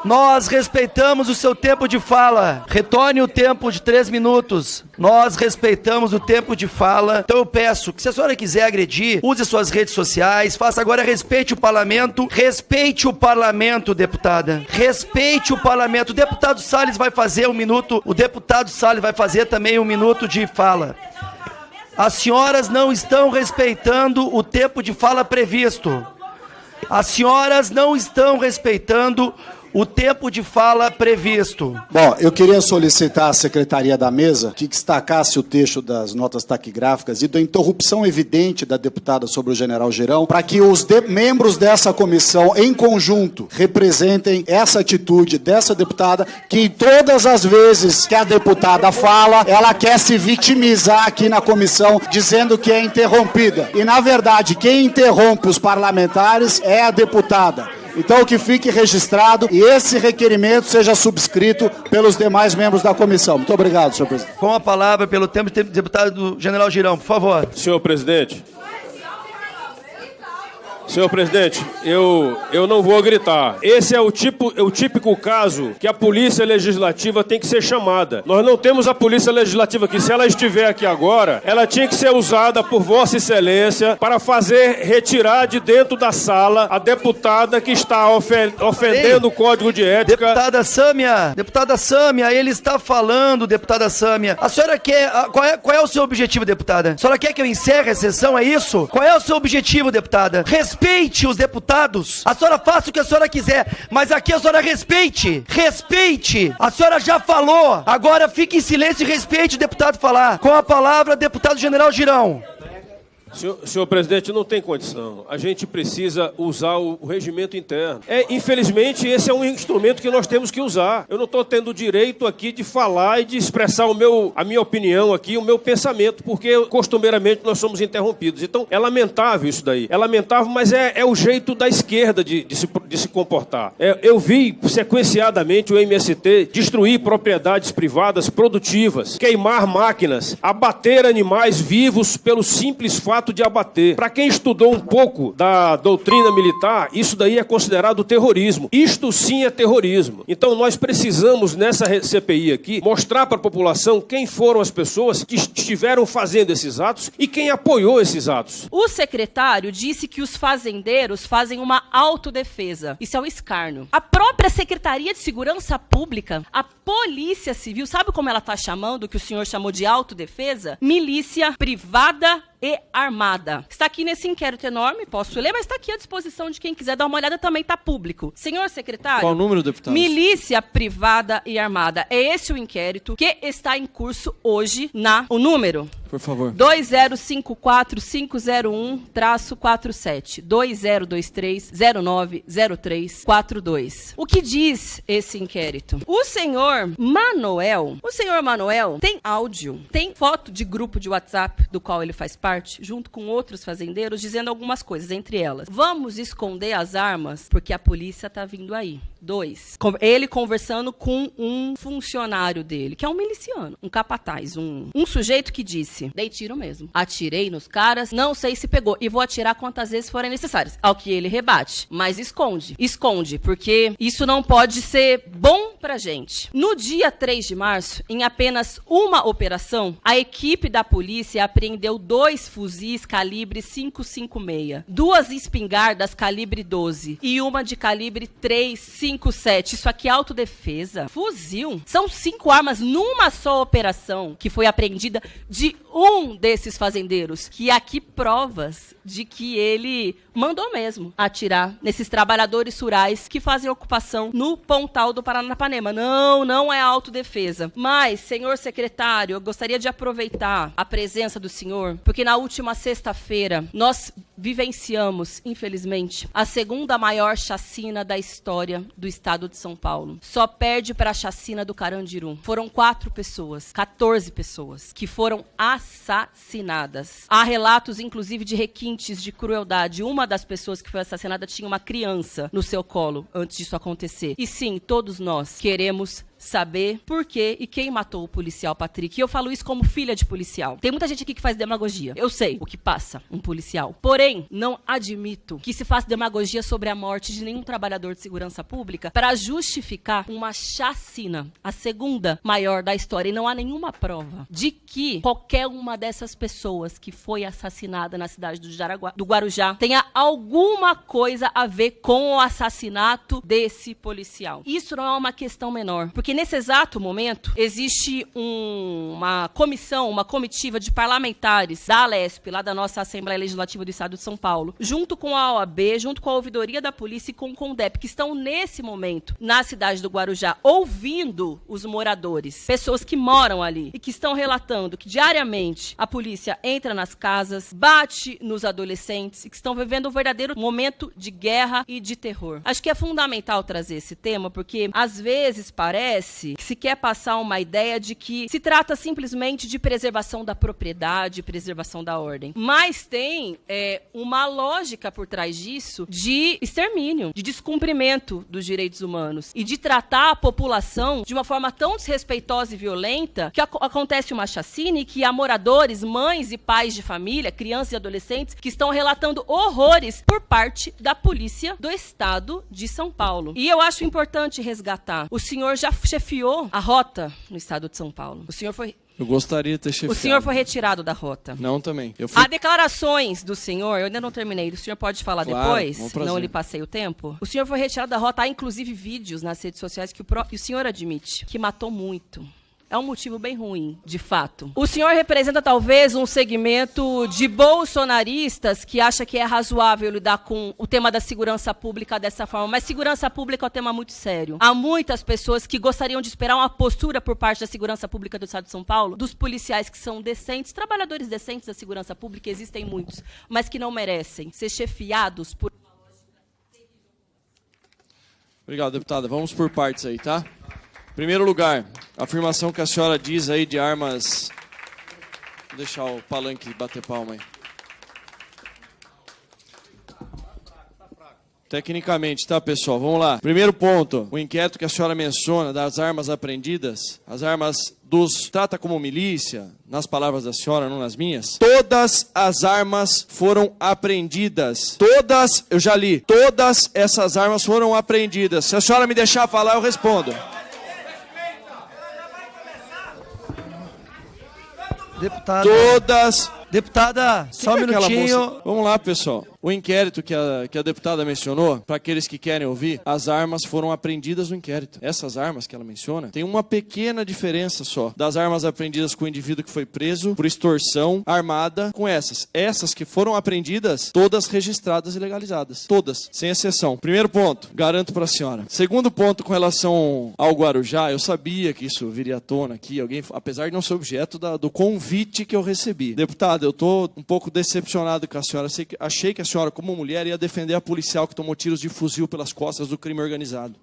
Nós respeitamos o seu tempo de fala. Retorne o tempo de 3 minutos. Nós respeitamos o tempo de fala. Então eu peço que se a senhora quiser agredir, use suas redes sociais, faça agora, respeite o parlamento. Respeite o parlamento, deputada. Respeite o parlamento. O deputado Salles vai fazer 1 minuto. O deputado Salles vai fazer também 1 minuto de fala. As senhoras não estão respeitando o tempo de fala previsto. As senhoras não estão respeitando o tempo de fala previsto. Bom, eu queria solicitar à Secretaria da Mesa que destacasse o texto das notas taquigráficas e da interrupção evidente da deputada sobre o general Girão, para que os membros dessa comissão, em conjunto, representem essa atitude dessa deputada, que todas as vezes que a deputada fala, ela quer se vitimizar aqui na comissão, dizendo que é interrompida. E, na verdade, quem interrompe os parlamentares é a deputada. Então, que fique registrado e esse requerimento seja subscrito pelos demais membros da comissão. Muito obrigado, senhor presidente. Com a palavra, pelo tempo, deputado general Girão, por favor. Senhor presidente. Senhor presidente, eu não vou gritar. Esse é o típico caso que a Polícia Legislativa tem que ser chamada. Nós não temos a Polícia Legislativa aqui. Se ela estiver aqui agora, ela tinha que ser usada por Vossa Excelência para fazer retirar de dentro da sala a deputada que está ofendendo o Código de Ética. Deputada Sâmia, ele está falando, deputada Sâmia. A senhora quer... Qual é o seu objetivo, deputada? A senhora quer que eu encerre a sessão, é isso? Qual é o seu objetivo, deputada? Respeite os deputados. A senhora faça o que a senhora quiser, mas aqui a senhora respeite. Respeite. A senhora já falou. Agora fique em silêncio e respeite o deputado falar. Com a palavra, deputado general Girão. Senhor presidente, não tem condição. A gente precisa usar o regimento interno. Infelizmente, esse é um instrumento que nós temos que usar. Eu não estou tendo o direito aqui de falar e de expressar a minha opinião aqui, o meu pensamento, porque costumeiramente nós somos interrompidos. Então, é lamentável isso daí. É lamentável, mas é o jeito da esquerda de se comportar. Eu vi sequenciadamente o MST destruir propriedades privadas produtivas, queimar máquinas, abater animais vivos pelo simples fato fato de abater. Para quem estudou um pouco da doutrina militar, isso daí é considerado terrorismo. Isto sim é terrorismo. Então nós precisamos, nessa CPI aqui, mostrar para a população quem foram as pessoas que estiveram fazendo esses atos e quem apoiou esses atos. O secretário disse que os fazendeiros fazem uma autodefesa. Isso é um escárnio. A própria Secretaria de Segurança Pública, a Polícia Civil, sabe como ela está chamando o que o senhor chamou de autodefesa? Milícia privada e armada. Está aqui nesse inquérito enorme, posso ler, mas está aqui à disposição de quem quiser dar uma olhada, também está público. Senhor secretário... Qual o número, deputado? Milícia privada e armada. É esse o inquérito que está em curso hoje o número... Por favor. 2054501-47. 2023090342. O que diz esse inquérito? O senhor Manoel tem áudio, tem foto de grupo de WhatsApp do qual ele faz parte, junto com outros fazendeiros, dizendo algumas coisas, entre elas: vamos esconder as armas porque a polícia tá vindo aí. 2. Ele conversando com um funcionário dele, que é um miliciano, um capataz, um sujeito que disse: dei tiro mesmo. Atirei nos caras, não sei se pegou, e vou atirar quantas vezes forem necessárias. Ao que ele rebate, mas esconde. Esconde, porque isso não pode ser bom pra gente. No dia 3 de março, em apenas uma operação, a equipe da polícia apreendeu 2 fuzis calibre 5.56, 2 espingardas calibre 12 e uma de calibre 3.57. Isso aqui é autodefesa? Fuzil? São 5 armas numa só operação que foi apreendida de um desses fazendeiros, que aqui provas de que ele mandou mesmo atirar nesses trabalhadores rurais que fazem ocupação no Pontal do Paranapanema. Não é autodefesa. Mas, senhor secretário, eu gostaria de aproveitar a presença do senhor, porque na última sexta-feira nós vivenciamos, infelizmente, a 2ª maior chacina da história do estado de São Paulo. Só perde para a chacina do Carandiru. Foram 14 pessoas que foram assassinadas. Há relatos, inclusive, de requintes de crueldade. Uma das pessoas que foi assassinada tinha uma criança no seu colo antes disso acontecer. E sim, todos nós queremos saber por quê e quem matou o policial Patrick. E eu falo isso como filha de policial. Tem muita gente aqui que faz demagogia. Eu sei o que passa um policial. Porém, não admito que se faça demagogia sobre a morte de nenhum trabalhador de segurança pública para justificar uma chacina, a 2ª maior da história. E não há nenhuma prova de que qualquer uma dessas pessoas que foi assassinada na cidade do Guarujá tenha alguma coisa a ver com o assassinato desse policial. Isso não é uma questão menor, porque nesse exato momento existe uma comissão, uma comitiva de parlamentares da Alesp, lá da nossa Assembleia Legislativa do Estado de São Paulo, junto com a OAB, junto com a Ouvidoria da Polícia e com o CONDEP, que estão nesse momento na cidade do Guarujá, ouvindo os moradores, pessoas que moram ali e que estão relatando que diariamente a polícia entra nas casas, bate nos adolescentes e que estão vivendo um verdadeiro momento de guerra e de terror. Acho que é fundamental trazer esse tema, porque às vezes parece que se quer passar uma ideia de que se trata simplesmente de preservação da propriedade, preservação da ordem. Mas tem uma lógica por trás disso de extermínio, de descumprimento dos direitos humanos e de tratar a população de uma forma tão desrespeitosa e violenta que acontece uma chacina e que há moradores, mães e pais de família, crianças e adolescentes que estão relatando horrores por parte da polícia do estado de São Paulo. E eu acho importante resgatar. O senhor já chefiou a rota no estado de São Paulo. Eu gostaria de ter chefiado. O senhor foi retirado da rota. Não, também. Há declarações do senhor, eu ainda não terminei, o senhor pode falar depois, não lhe passei o tempo. O senhor foi retirado da rota, há inclusive vídeos nas redes sociais que o senhor admite que matou muito. É um motivo bem ruim, de fato. O senhor representa talvez um segmento de bolsonaristas que acha que é razoável lidar com o tema da segurança pública dessa forma, mas segurança pública é um tema muito sério. Há muitas pessoas que gostariam de esperar uma postura por parte da segurança pública do estado de São Paulo, dos policiais que são decentes, trabalhadores decentes da segurança pública, existem muitos, mas que não merecem ser chefiados por... Obrigado, deputada. Vamos por partes aí, tá? Primeiro lugar, a afirmação que a senhora diz aí de armas... Vou deixar o palanque bater palma aí. Tecnicamente, tá, pessoal? Vamos lá. Primeiro ponto, o inquérito que a senhora menciona das armas apreendidas, as armas trata como milícia, nas palavras da senhora, não nas minhas, todas as armas foram apreendidas. Todas, eu já li, todas essas armas foram apreendidas. Se a senhora me deixar falar, eu respondo. Deputada. Todas. Deputada, só um minutinho. Vamos lá, pessoal. O inquérito que a deputada mencionou, para aqueles que querem ouvir, as armas foram apreendidas no inquérito. Essas armas que ela menciona, tem uma pequena diferença só das armas apreendidas com o indivíduo que foi preso por extorsão armada com essas. Essas que foram apreendidas, todas registradas e legalizadas. Todas, sem exceção. Primeiro ponto, garanto para a senhora. Segundo ponto, com relação ao Guarujá, eu sabia que isso viria à tona aqui, apesar de não ser objeto do convite que eu recebi. Deputada, eu estou um pouco decepcionado com a senhora. Achei que a senhora, como mulher, ia defender a policial que tomou tiros de fuzil pelas costas do crime organizado.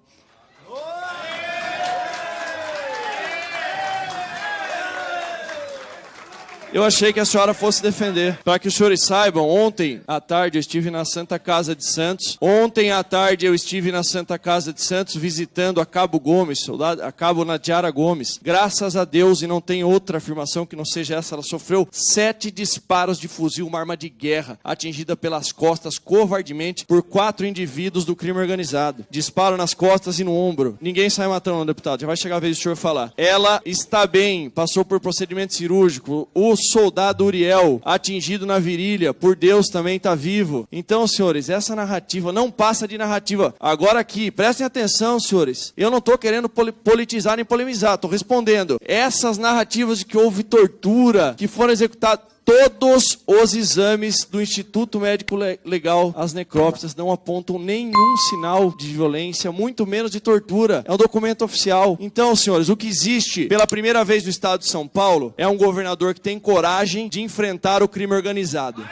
Eu achei que a senhora fosse defender. Para que os senhores saibam, ontem à tarde eu estive na Santa Casa de Santos. Ontem à tarde eu estive na Santa Casa de Santos visitando a Cabo Gomes, a Cabo Nadiara Gomes. Graças a Deus, e não tem outra afirmação que não seja essa, ela sofreu 7 disparos de fuzil, uma arma de guerra, atingida pelas costas covardemente por 4 indivíduos do crime organizado. Disparo nas costas e no ombro. Ninguém sai matando, deputado. Já vai chegar a vez do senhor falar. Ela está bem, passou por procedimento cirúrgico. O soldado Uriel, atingido na virilha, por Deus também está vivo. Então, senhores, essa narrativa não passa de narrativa. Agora aqui, prestem atenção, senhores. Eu não estou querendo politizar nem polemizar, estou respondendo. Essas narrativas de que houve tortura, que foram executadas, todos os exames do Instituto Médico Legal, as necrópsias, não apontam nenhum sinal de violência, muito menos de tortura. É um documento oficial. Então, senhores, o que existe pela primeira vez no estado de São Paulo é um governador que tem coragem de enfrentar o crime organizado.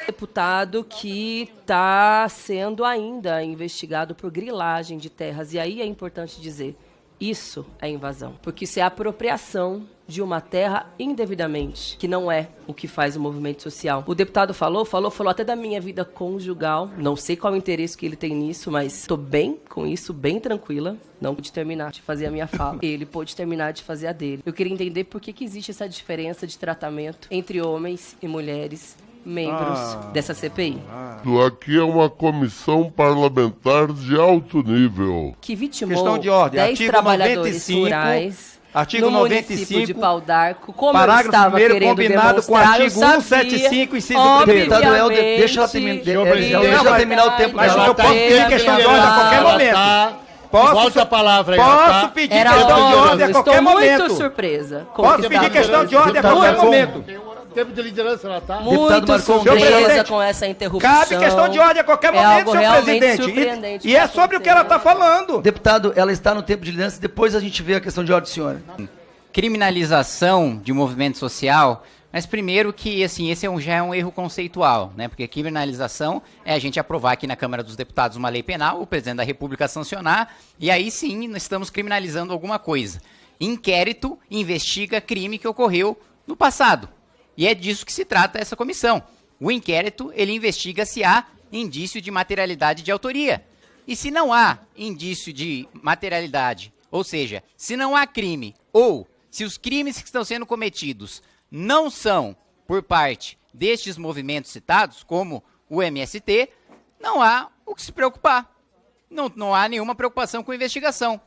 Deputado que está sendo ainda investigado por grilagem de terras. E aí é importante dizer, isso é invasão, porque isso é apropriação de uma terra indevidamente, que não é o que faz o movimento social. O deputado falou até da minha vida conjugal, não sei qual o interesse que ele tem nisso, mas estou bem com isso, bem tranquila. Não pude terminar de fazer a minha fala, ele pôde terminar de fazer a dele. Eu queria entender por que existe essa diferença de tratamento entre homens e mulheres membros dessa CPI. Aqui é uma comissão parlamentar de alto nível. Que vitimou Questão de ordem. 10 Artigo trabalhadores 95, rurais artigo no 95, município de Pau d'Arco. Como parágrafo eu estava 1º querendo combinado com o demonstrar, artigo 175, inciso 1º. Deputado Helder, deixa ela terminar o tempo mas dela. eu posso pedir questão de ordem a qualquer momento. Volta a palavra aí. Posso pedir questão de ordem a qualquer momento. Estou muito surpresa. Posso pedir questão de ordem a qualquer momento. Tempo de liderança ela tá. Muito surpresa com essa interrupção. Cabe questão de ordem a qualquer momento, senhor presidente. E é sobre o que ela está falando. Deputado, ela está no tempo de liderança, depois a gente vê a questão de ordem, senhora. Criminalização de movimento social, mas primeiro que assim, esse já é um erro conceitual, né? Porque criminalização é a gente aprovar aqui na Câmara dos Deputados uma lei penal, o presidente da República sancionar, e aí sim nós estamos criminalizando alguma coisa. Inquérito investiga crime que ocorreu no passado. E é disso que se trata essa comissão. O inquérito, ele investiga se há indício de materialidade de autoria. E se não há indício de materialidade, ou seja, se não há crime, ou se os crimes que estão sendo cometidos não são por parte destes movimentos citados, como o MST, não há o que se preocupar. Não há nenhuma preocupação com a investigação.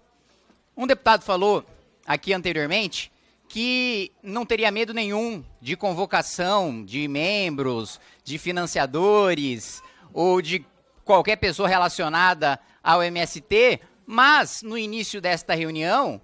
Um deputado falou aqui anteriormente que não teria medo nenhum de convocação de membros, de financiadores ou de qualquer pessoa relacionada ao MST, mas no início desta reunião,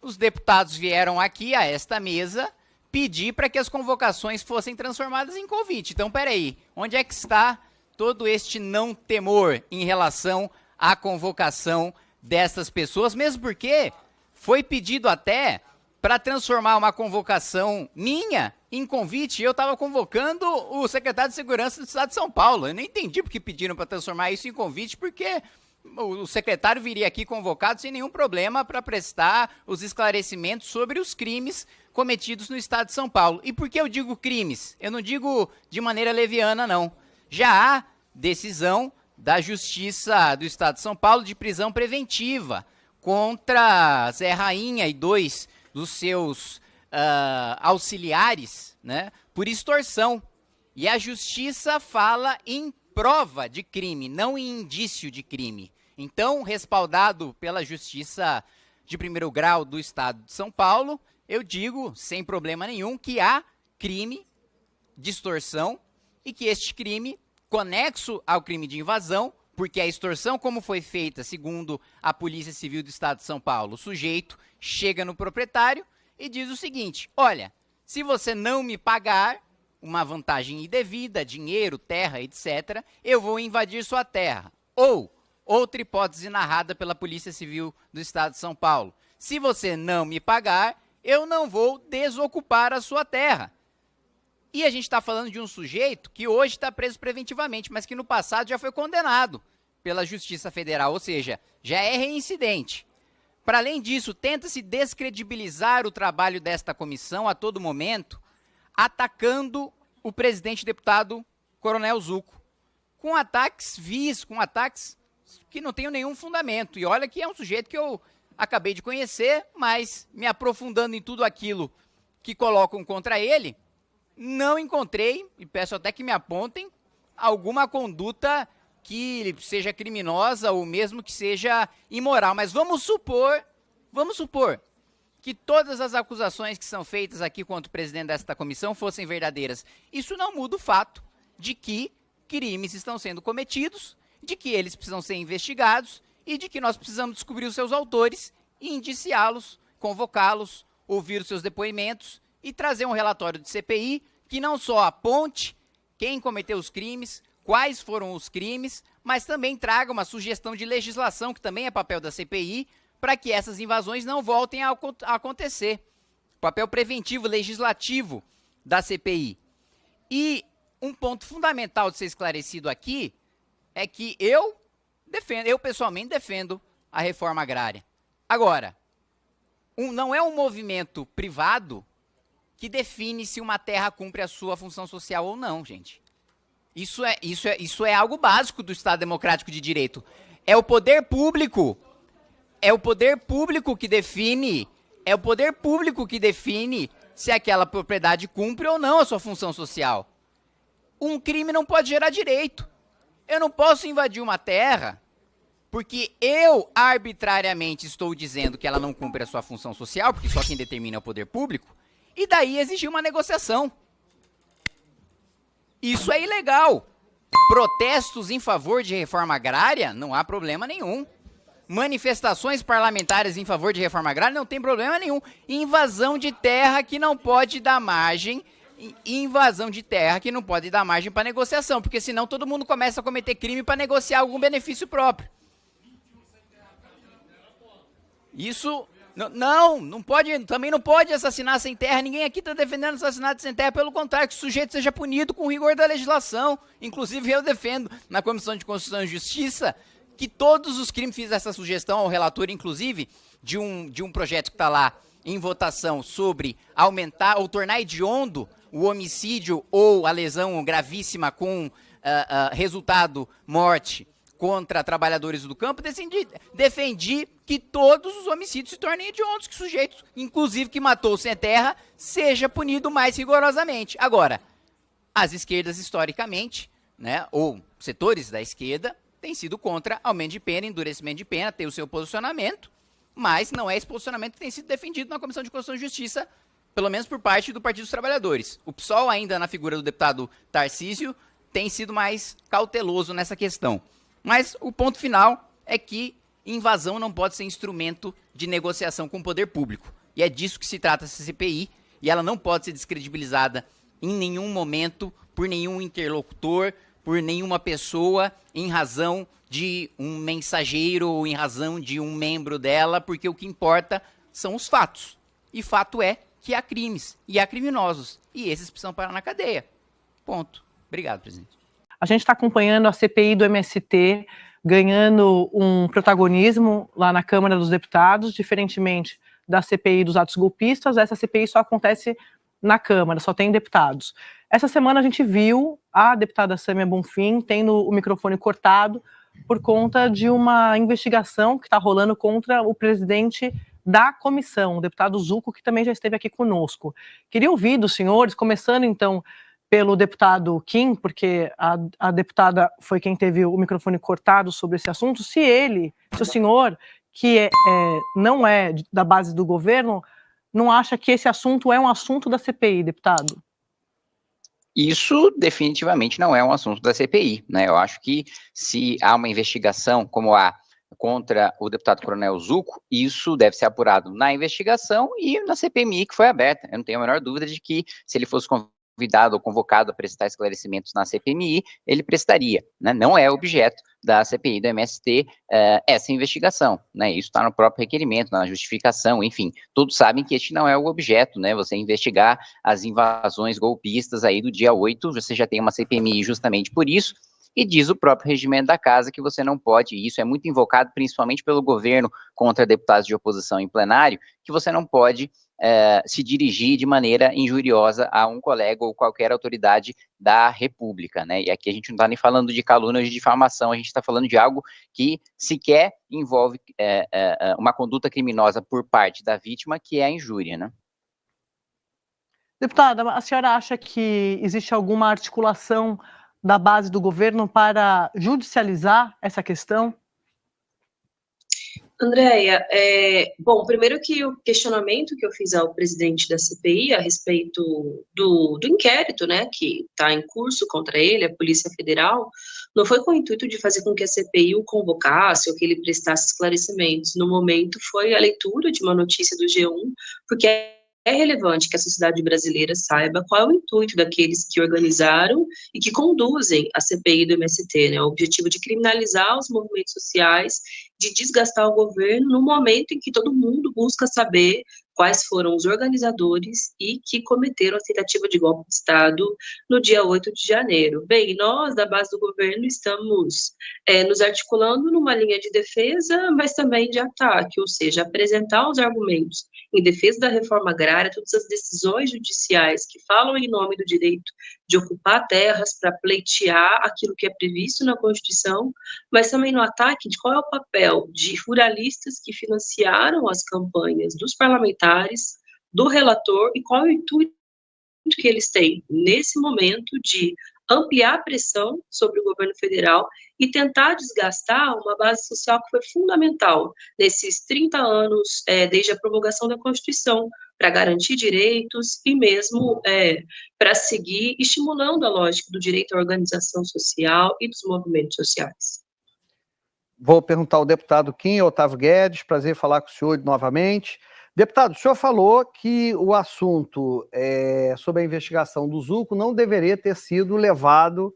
os deputados vieram aqui a esta mesa pedir para que as convocações fossem transformadas em convite. Então, peraí, onde é que está todo este não temor em relação à convocação dessas pessoas, mesmo porque foi pedido até para transformar uma convocação minha em convite. Eu estava convocando o secretário de Segurança do Estado de São Paulo. Eu nem entendi porque pediram para transformar isso em convite, porque o secretário viria aqui convocado sem nenhum problema para prestar os esclarecimentos sobre os crimes cometidos no Estado de São Paulo. E por que eu digo crimes? Eu não digo de maneira leviana, não. Já há decisão da Justiça do Estado de São Paulo de prisão preventiva contra Zé Rainha e 2 dos seus auxiliares, né, por extorsão. E a justiça fala em prova de crime, não em indício de crime. Então, respaldado pela justiça de primeiro grau do estado de São Paulo, eu digo, sem problema nenhum, que há crime de extorsão e que este crime, conexo ao crime de invasão, porque a extorsão, como foi feita, segundo a Polícia Civil do Estado de São Paulo, o sujeito chega no proprietário e diz o seguinte: olha, se você não me pagar uma vantagem indevida, dinheiro, terra, etc., eu vou invadir sua terra. Ou, outra hipótese narrada pela Polícia Civil do Estado de São Paulo: se você não me pagar, eu não vou desocupar a sua terra. E a gente está falando de um sujeito que hoje está preso preventivamente, mas que no passado já foi condenado pela Justiça Federal, ou seja, já é reincidente. Para além disso, tenta-se descredibilizar o trabalho desta comissão a todo momento, atacando o presidente deputado Coronel Zucco, com ataques vis, com ataques que não tenham nenhum fundamento. E olha que é um sujeito que eu acabei de conhecer, mas me aprofundando em tudo aquilo que colocam contra ele, não encontrei, e peço até que me apontem, alguma conduta que seja criminosa ou mesmo que seja imoral. Mas vamos supor que todas as acusações que são feitas aqui contra o presidente desta comissão fossem verdadeiras. Isso não muda o fato de que crimes estão sendo cometidos, de que eles precisam ser investigados e de que nós precisamos descobrir os seus autores e indiciá-los, convocá-los, ouvir os seus depoimentos e trazer um relatório de CPI que não só aponte quem cometeu os crimes, quais foram os crimes, mas também traga uma sugestão de legislação, que também é papel da CPI, para que essas invasões não voltem a acontecer. Papel preventivo, legislativo da CPI. E um ponto fundamental de ser esclarecido aqui é que eu pessoalmente defendo a reforma agrária. Agora, não é um movimento privado que define se uma terra cumpre a sua função social ou não, gente. Isso é algo básico do Estado Democrático de Direito. É o poder público que define, se aquela propriedade cumpre ou não a sua função social. Um crime não pode gerar direito. Eu não posso invadir uma terra porque eu arbitrariamente estou dizendo que ela não cumpre a sua função social, porque só quem determina é o poder público, e daí exigir uma negociação. Isso é ilegal. Protestos em favor de reforma agrária, não há problema nenhum. Manifestações parlamentares em favor de reforma agrária, não tem problema nenhum. Invasão de terra que não pode dar margem, para negociação, porque senão todo mundo começa a cometer crime para negociar algum benefício próprio. Isso não pode, também não pode assassinar sem terra. Ninguém aqui está defendendo assassinato sem terra, pelo contrário, que o sujeito seja punido com rigor da legislação. Inclusive eu defendo na Comissão de Constituição e Justiça que todos os crimes, fiz essa sugestão ao relator, inclusive, de um projeto que está lá em votação sobre aumentar ou tornar hediondo o homicídio ou a lesão gravíssima com resultado morte contra trabalhadores do campo, defendi que todos os homicídios se tornem hediondos, que o sujeito, inclusive que matou sem terra, seja punido mais rigorosamente. Agora, as esquerdas historicamente, né, ou setores da esquerda, têm sido contra aumento de pena, endurecimento de pena, tem o seu posicionamento, mas não é esse posicionamento que tem sido defendido na Comissão de Constituição e Justiça, pelo menos por parte do Partido dos Trabalhadores. O PSOL, ainda na figura do deputado Tarcísio, tem sido mais cauteloso nessa questão. Mas o ponto final é que invasão não pode ser instrumento de negociação com o poder público. E é disso que se trata essa CPI, e ela não pode ser descredibilizada em nenhum momento por nenhum interlocutor, por nenhuma pessoa, em razão de um mensageiro ou em razão de um membro dela, porque o que importa são os fatos. E fato é que há crimes e há criminosos, e esses precisam parar na cadeia. Ponto. Obrigado, presidente. A gente está acompanhando a CPI do MST ganhando um protagonismo lá na Câmara dos Deputados, diferentemente da CPI dos atos golpistas. Essa CPI só acontece na Câmara, só tem deputados. Essa semana a gente viu a deputada Sâmia Bonfim tendo o microfone cortado por conta de uma investigação que está rolando contra o presidente da comissão, o deputado Zucco, que também já esteve aqui conosco. Queria ouvir dos senhores, começando então pelo deputado Kim, porque a deputada foi quem teve o microfone cortado sobre esse assunto, se o senhor, que não é da base do governo, não acha que esse assunto é um assunto da CPI, deputado? Isso definitivamente não é um assunto da CPI, né? Eu acho que se há uma investigação como há contra o deputado Coronel Zucco, isso deve ser apurado na investigação e na CPMI que foi aberta. Eu não tenho a menor dúvida de que se ele fosse convidado ou convocado a prestar esclarecimentos na CPMI, ele prestaria, né? Não é objeto da CPI do MST essa investigação, né? Isso está no próprio requerimento, na justificação, enfim, todos sabem que este não é o objeto, né? Você investigar as invasões golpistas aí do dia 8, você já tem uma CPMI justamente por isso, e diz o próprio regimento da casa que você não pode, e isso é muito invocado principalmente pelo governo contra deputados de oposição em plenário, que você não pode se dirigir de maneira injuriosa a um colega ou qualquer autoridade da República, né? E aqui a gente não está nem falando de calúnia ou de difamação, a gente está falando de algo que sequer envolve uma conduta criminosa por parte da vítima, que é a injúria, né? Deputada, a senhora acha que existe alguma articulação da base do governo para judicializar essa questão? Andréia, bom, primeiro que o questionamento que eu fiz ao presidente da CPI a respeito do inquérito, né, que está em curso contra ele, a Polícia Federal, não foi com o intuito de fazer com que a CPI o convocasse ou que ele prestasse esclarecimentos. No momento, foi a leitura de uma notícia do G1, porque é relevante que a sociedade brasileira saiba qual é o intuito daqueles que organizaram e que conduzem a CPI do MST, né? O objetivo de criminalizar os movimentos sociais, de desgastar o governo no momento em que todo mundo busca saber quais foram os organizadores e que cometeram a tentativa de golpe de Estado no dia 8 de janeiro. Bem, nós, da base do governo, estamos nos articulando numa linha de defesa, mas também de ataque, ou seja, apresentar os argumentos em defesa da reforma agrária, todas as decisões judiciais que falam em nome do direito de ocupar terras para pleitear aquilo que é previsto na Constituição, mas também no ataque de qual é o papel de ruralistas que financiaram as campanhas dos parlamentares, do relator, e qual é o intuito que eles têm nesse momento de ampliar a pressão sobre o governo federal e tentar desgastar uma base social que foi fundamental nesses 30 anos, desde a promulgação da Constituição, para garantir direitos e mesmo para seguir estimulando a lógica do direito à organização social e dos movimentos sociais. Vou perguntar ao deputado Kim Otávio Guedes, prazer falar com o senhor novamente. Deputado, o senhor falou que o assunto sobre a investigação do Zucco não deveria ter sido levado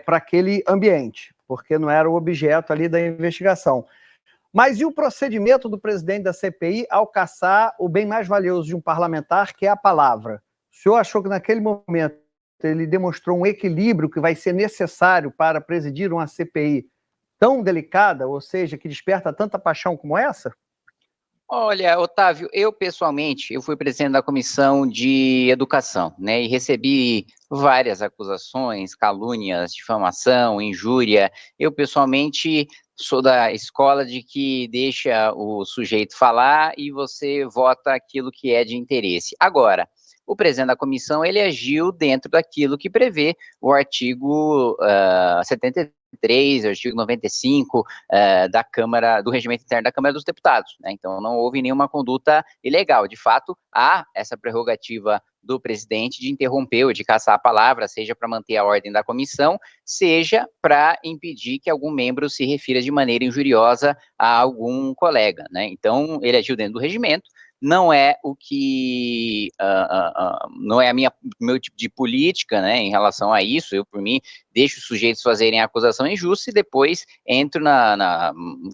para aquele ambiente, porque não era o objeto ali da investigação. Mas e o procedimento do presidente da CPI ao caçar o bem mais valioso de um parlamentar, que é a palavra? O senhor achou que naquele momento ele demonstrou um equilíbrio que vai ser necessário para presidir uma CPI tão delicada, ou seja, que desperta tanta paixão como essa? Olha, Otávio, eu pessoalmente, fui presidente da Comissão de Educação, né, e recebi várias acusações, calúnias, difamação, injúria. Eu pessoalmente sou da escola de que deixa o sujeito falar e você vota aquilo que é de interesse. Agora, o presidente da comissão, ele agiu dentro daquilo que prevê o artigo 73, o artigo 95 da Câmara, do Regimento Interno da Câmara dos Deputados, né? Então não houve nenhuma conduta ilegal. De fato, há essa prerrogativa do presidente de interromper ou de caçar a palavra, seja para manter a ordem da comissão, seja para impedir que algum membro se refira de maneira injuriosa a algum colega, né? Então ele agiu dentro do regimento. Não é o que, não é meu tipo de política, né, em relação a isso. Eu, por mim, deixo os sujeitos fazerem a acusação injusta e depois entro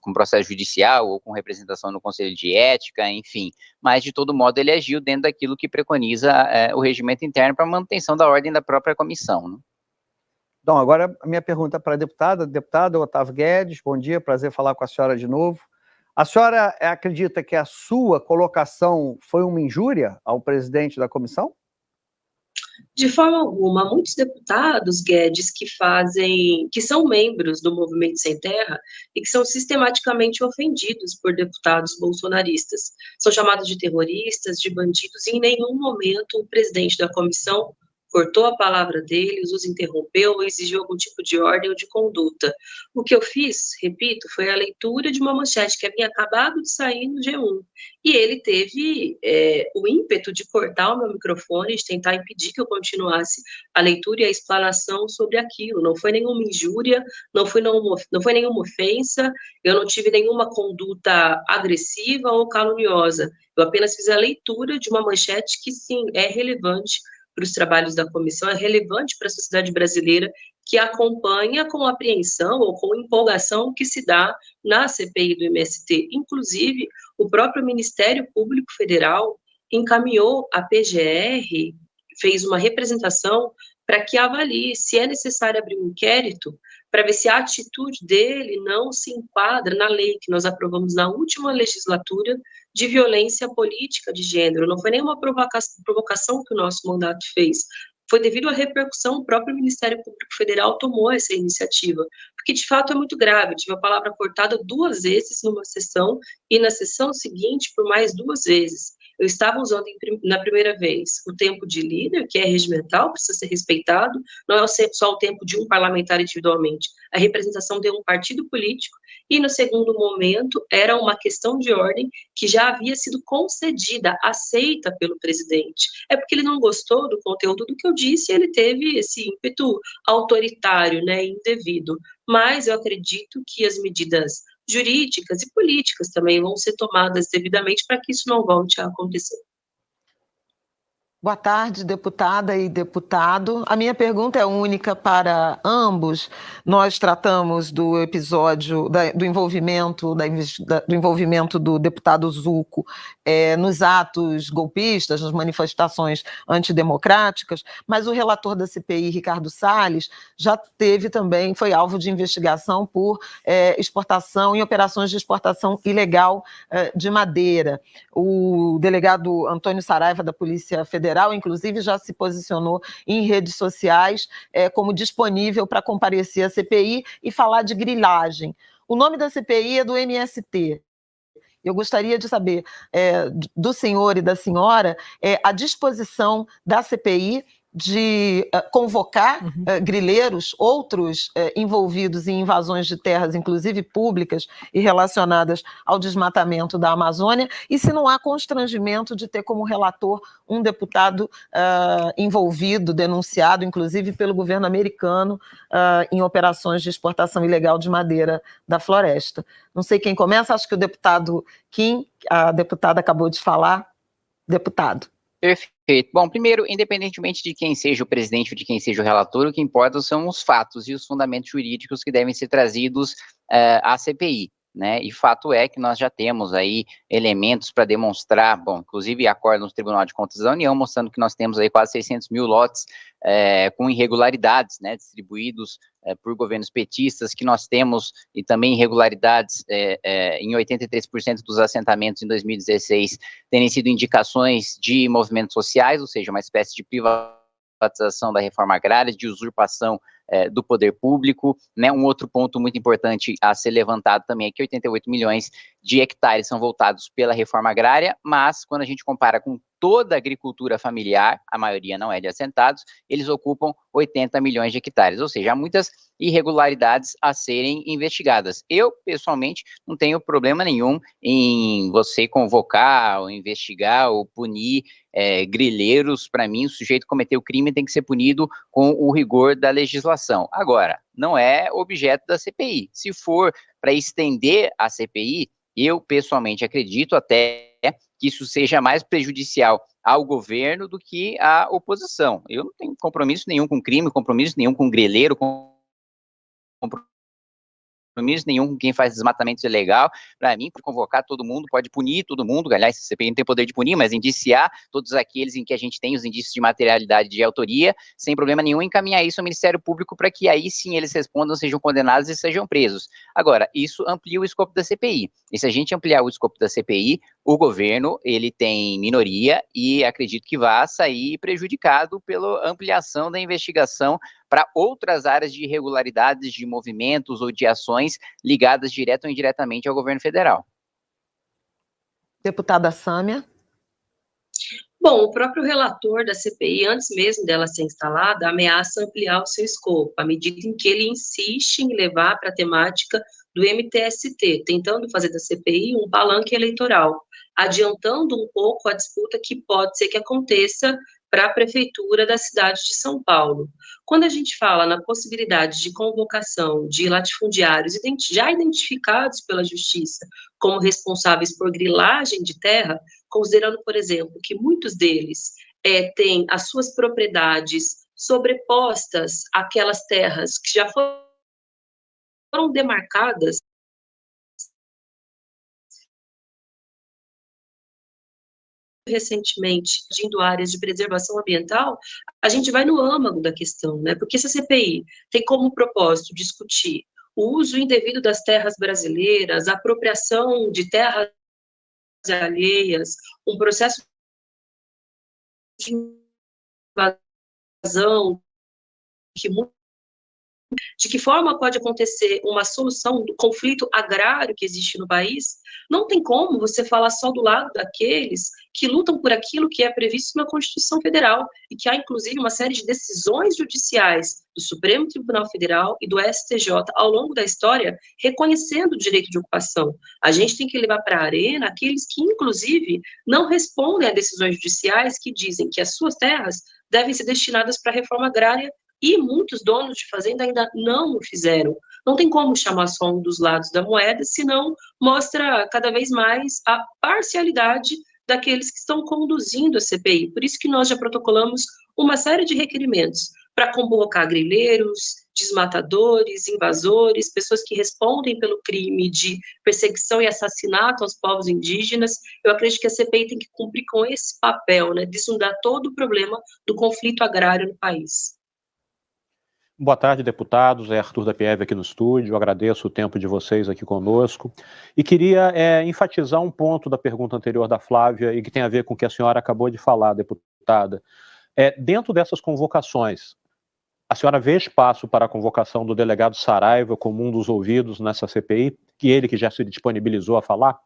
com processo judicial ou com representação no Conselho de Ética, enfim. Mas, de todo modo, ele agiu dentro daquilo que preconiza o regimento interno para manutenção da ordem da própria comissão, né? Então, agora a minha pergunta para a deputada Otávio Guedes. Bom dia, prazer falar com a senhora de novo. A senhora acredita que a sua colocação foi uma injúria ao presidente da comissão? De forma alguma, muitos deputados, Guedes, que são membros do Movimento Sem Terra e que são sistematicamente ofendidos por deputados bolsonaristas. São chamados de terroristas, de bandidos, e em nenhum momento o presidente da comissão cortou a palavra deles, os interrompeu ou exigiu algum tipo de ordem ou de conduta. O que eu fiz, repito, foi a leitura de uma manchete que havia acabado de sair no G1. E ele teve o ímpeto de cortar o meu microfone, de tentar impedir que eu continuasse a leitura e a explanação sobre aquilo. Não foi nenhuma injúria, não foi nenhuma ofensa, eu não tive nenhuma conduta agressiva ou caluniosa. Eu apenas fiz a leitura de uma manchete que, sim, é relevante para os trabalhos da comissão, é relevante para a sociedade brasileira, que acompanha com apreensão ou com empolgação o que se dá na CPI do MST. Inclusive, o próprio Ministério Público Federal encaminhou a PGR, fez uma representação para que avalie se é necessário abrir um inquérito para ver se a atitude dele não se enquadra na lei que nós aprovamos na última legislatura de violência política de gênero. Não foi nenhuma provocação que o nosso mandato fez, foi devido à repercussão, o próprio Ministério Público Federal tomou essa iniciativa, porque de fato é muito grave. Eu tive a palavra cortada 2 vezes numa sessão e na sessão seguinte por mais 2 vezes. Eu estava usando na primeira vez o tempo de líder, que é regimental, precisa ser respeitado, não é só o tempo de um parlamentar individualmente, a representação de um partido político, e no segundo momento era uma questão de ordem que já havia sido concedida, aceita pelo presidente. É porque ele não gostou do conteúdo do que eu disse e ele teve esse ímpeto autoritário, né, indevido. Mas eu acredito que as medidas jurídicas e políticas também vão ser tomadas devidamente para que isso não volte a acontecer. Boa tarde, deputada e deputado. A minha pergunta é única para ambos. Nós tratamos do episódio do envolvimento do deputado Zucco nos atos golpistas, nas manifestações antidemocráticas, mas o relator da CPI, Ricardo Salles, já foi alvo de investigação por exportação e operações de exportação ilegal de madeira. O delegado Antônio Saraiva, da Polícia Federal, inclusive, já se posicionou em redes sociais como disponível para comparecer à CPI e falar de grilagem. O nome da CPI é do MST. Eu gostaria de saber do senhor e da senhora a disposição da CPI de convocar grileiros, outros envolvidos em invasões de terras, inclusive públicas, e relacionadas ao desmatamento da Amazônia, e se não há constrangimento de ter como relator um deputado envolvido, denunciado, inclusive pelo governo americano, em operações de exportação ilegal de madeira da floresta. Não sei quem começa, acho que o deputado Kim, a deputada acabou de falar. Deputado. Perfeito. Bom, primeiro, independentemente de quem seja o presidente ou de quem seja o relator, o que importa são os fatos e os fundamentos jurídicos que devem ser trazidos à CPI, né? E fato é que nós já temos aí elementos para demonstrar, bom, inclusive acordo no Tribunal de Contas da União, mostrando que nós temos aí quase 600 mil lotes com irregularidades, né, distribuídos por governos petistas, que nós temos, e também irregularidades em 83% dos assentamentos em 2016 terem sido indicações de movimentos sociais, ou seja, uma espécie de privatização da reforma agrária, de usurpação do poder público, né? Um outro ponto muito importante a ser levantado também é que 88 milhões de hectares são voltados pela reforma agrária, mas quando a gente compara com toda a agricultura familiar, a maioria não é de assentados, eles ocupam 80 milhões de hectares, ou seja, há muitas irregularidades a serem investigadas. Eu, pessoalmente, não tenho problema nenhum em você convocar, ou investigar, ou punir grileiros. Para mim, o sujeito que cometeu o crime tem que ser punido com o rigor da legislação. Agora, não é objeto da CPI. Se for para estender a CPI, eu, pessoalmente, acredito até que isso seja mais prejudicial ao governo do que à oposição. Eu não tenho compromisso nenhum com crime, compromisso nenhum com grileiro, compromisso compromisso nenhum com quem faz desmatamento ilegal. Para mim, por convocar todo mundo, pode punir todo mundo. Aliás, a CPI não tem poder de punir, mas indiciar todos aqueles em que a gente tem os indícios de materialidade de autoria, sem problema nenhum, encaminhar isso ao Ministério Público para que aí sim eles respondam, sejam condenados e sejam presos. Agora, isso amplia o escopo da CPI. E se a gente ampliar o escopo da CPI, o governo, ele tem minoria e acredito que vai sair prejudicado pela ampliação da investigação para outras áreas de irregularidades, de movimentos ou de ações ligadas direta ou indiretamente ao governo federal. Deputada Sâmia. Bom, o próprio relator da CPI, antes mesmo dela ser instalada, ameaça ampliar o seu escopo, à medida em que ele insiste em levar para a temática do MTST, tentando fazer da CPI um palanque eleitoral, adiantando um pouco a disputa que pode ser que aconteça para a prefeitura da cidade de São Paulo. Quando a gente fala na possibilidade de convocação de latifundiários já identificados pela justiça como responsáveis por grilagem de terra, considerando, por exemplo, que muitos deles têm as suas propriedades sobrepostas àquelas terras que já foram demarcadas recentemente, agindo áreas de preservação ambiental, a gente vai no âmago da questão, né? Porque se a CPI tem como propósito discutir o uso indevido das terras brasileiras, a apropriação de terras alheias, um processo de invasão de que forma pode acontecer uma solução do conflito agrário que existe no país, não tem como você falar só do lado daqueles que lutam por aquilo que é previsto na Constituição Federal e que há, inclusive, uma série de decisões judiciais do Supremo Tribunal Federal e do STJ ao longo da história reconhecendo o direito de ocupação. A gente tem que levar para a arena aqueles que, inclusive, não respondem a decisões judiciais que dizem que as suas terras devem ser destinadas para a reforma agrária e muitos donos de fazenda ainda não o fizeram. Não tem como chamar só um dos lados da moeda, senão mostra cada vez mais a parcialidade daqueles que estão conduzindo a CPI. Por isso que nós já protocolamos uma série de requerimentos para convocar grileiros, desmatadores, invasores, pessoas que respondem pelo crime de perseguição e assassinato aos povos indígenas. Eu acredito que a CPI tem que cumprir com esse papel, né, desnudar todo o problema do conflito agrário no país. Boa tarde, deputados. É Arthur da Pieve aqui no estúdio. Eu agradeço o tempo de vocês aqui conosco. E queria enfatizar um ponto da pergunta anterior da Flávia e que tem a ver com o que a senhora acabou de falar, deputada. Dentro dessas convocações, a senhora vê espaço para a convocação do delegado Saraiva como um dos ouvidos nessa CPI, que já se disponibilizou a falar?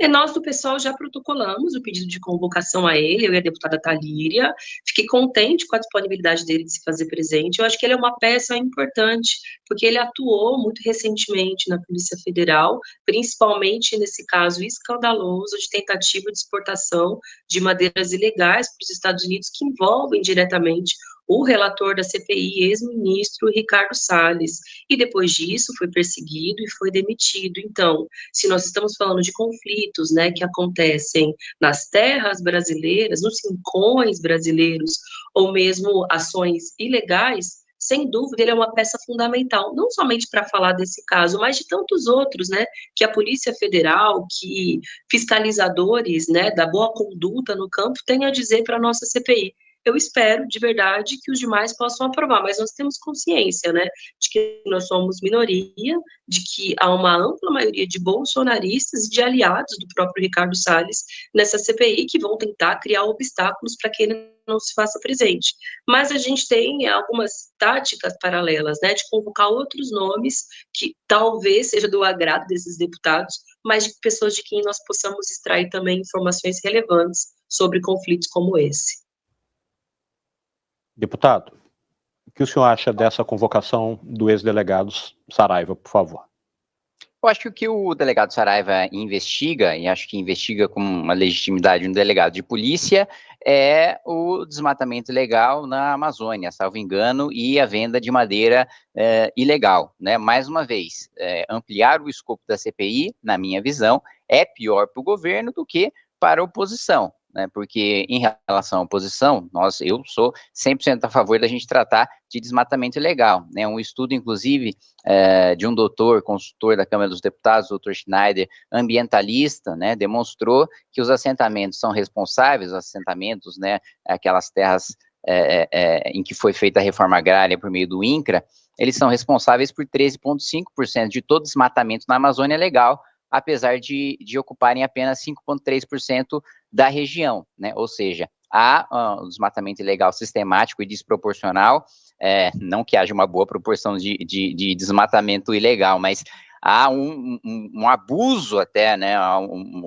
E nós do PSOL já protocolamos o pedido de convocação a ele, eu e a deputada Talíria. Fiquei contente com a disponibilidade dele de se fazer presente. Eu acho que ele é uma peça importante, porque ele atuou muito recentemente na Polícia Federal, principalmente nesse caso escandaloso de tentativa de exportação de madeiras ilegais para os Estados Unidos, que envolvem diretamente o relator da CPI, ex-ministro Ricardo Salles, e depois disso foi perseguido e foi demitido. Então, se nós estamos falando de conflitos, né, que acontecem nas terras brasileiras, nos rincões brasileiros, ou mesmo ações ilegais, sem dúvida ele é uma peça fundamental, não somente para falar desse caso, mas de tantos outros, né, que a Polícia Federal, que fiscalizadores, né, da boa conduta no campo têm a dizer para a nossa CPI. Eu espero, de verdade, que os demais possam aprovar, mas nós temos consciência, né, de que nós somos minoria, de que há uma ampla maioria de bolsonaristas e de aliados do próprio Ricardo Salles nessa CPI que vão tentar criar obstáculos para que ele não se faça presente. Mas a gente tem algumas táticas paralelas, né, de convocar outros nomes que talvez seja do agrado desses deputados, mas de pessoas de quem nós possamos extrair também informações relevantes sobre conflitos como esse. Deputado, o que o senhor acha dessa convocação do ex-delegado Saraiva, por favor? Eu acho que o que o delegado Saraiva investiga, e acho que investiga com uma legitimidade um delegado de polícia, é o desmatamento ilegal na Amazônia, salvo engano, e a venda de madeira ilegal, né? Mais uma vez, ampliar o escopo da CPI, na minha visão, é pior para o governo do que para a oposição. né, porque em relação à oposição, eu sou 100% a favor da gente tratar de desmatamento ilegal, né, um estudo, inclusive, de um doutor, consultor da Câmara dos Deputados, doutor Schneider, ambientalista, né, demonstrou que os assentamentos são responsáveis, os assentamentos, né, aquelas terras em que foi feita a reforma agrária por meio do INCRA, eles são responsáveis por 13,5% de todo desmatamento na Amazônia legal, apesar de ocuparem apenas 5,3% da região, né? Ou seja, há um desmatamento ilegal sistemático e desproporcional, não que haja uma boa proporção de desmatamento ilegal, mas há um abuso até, né?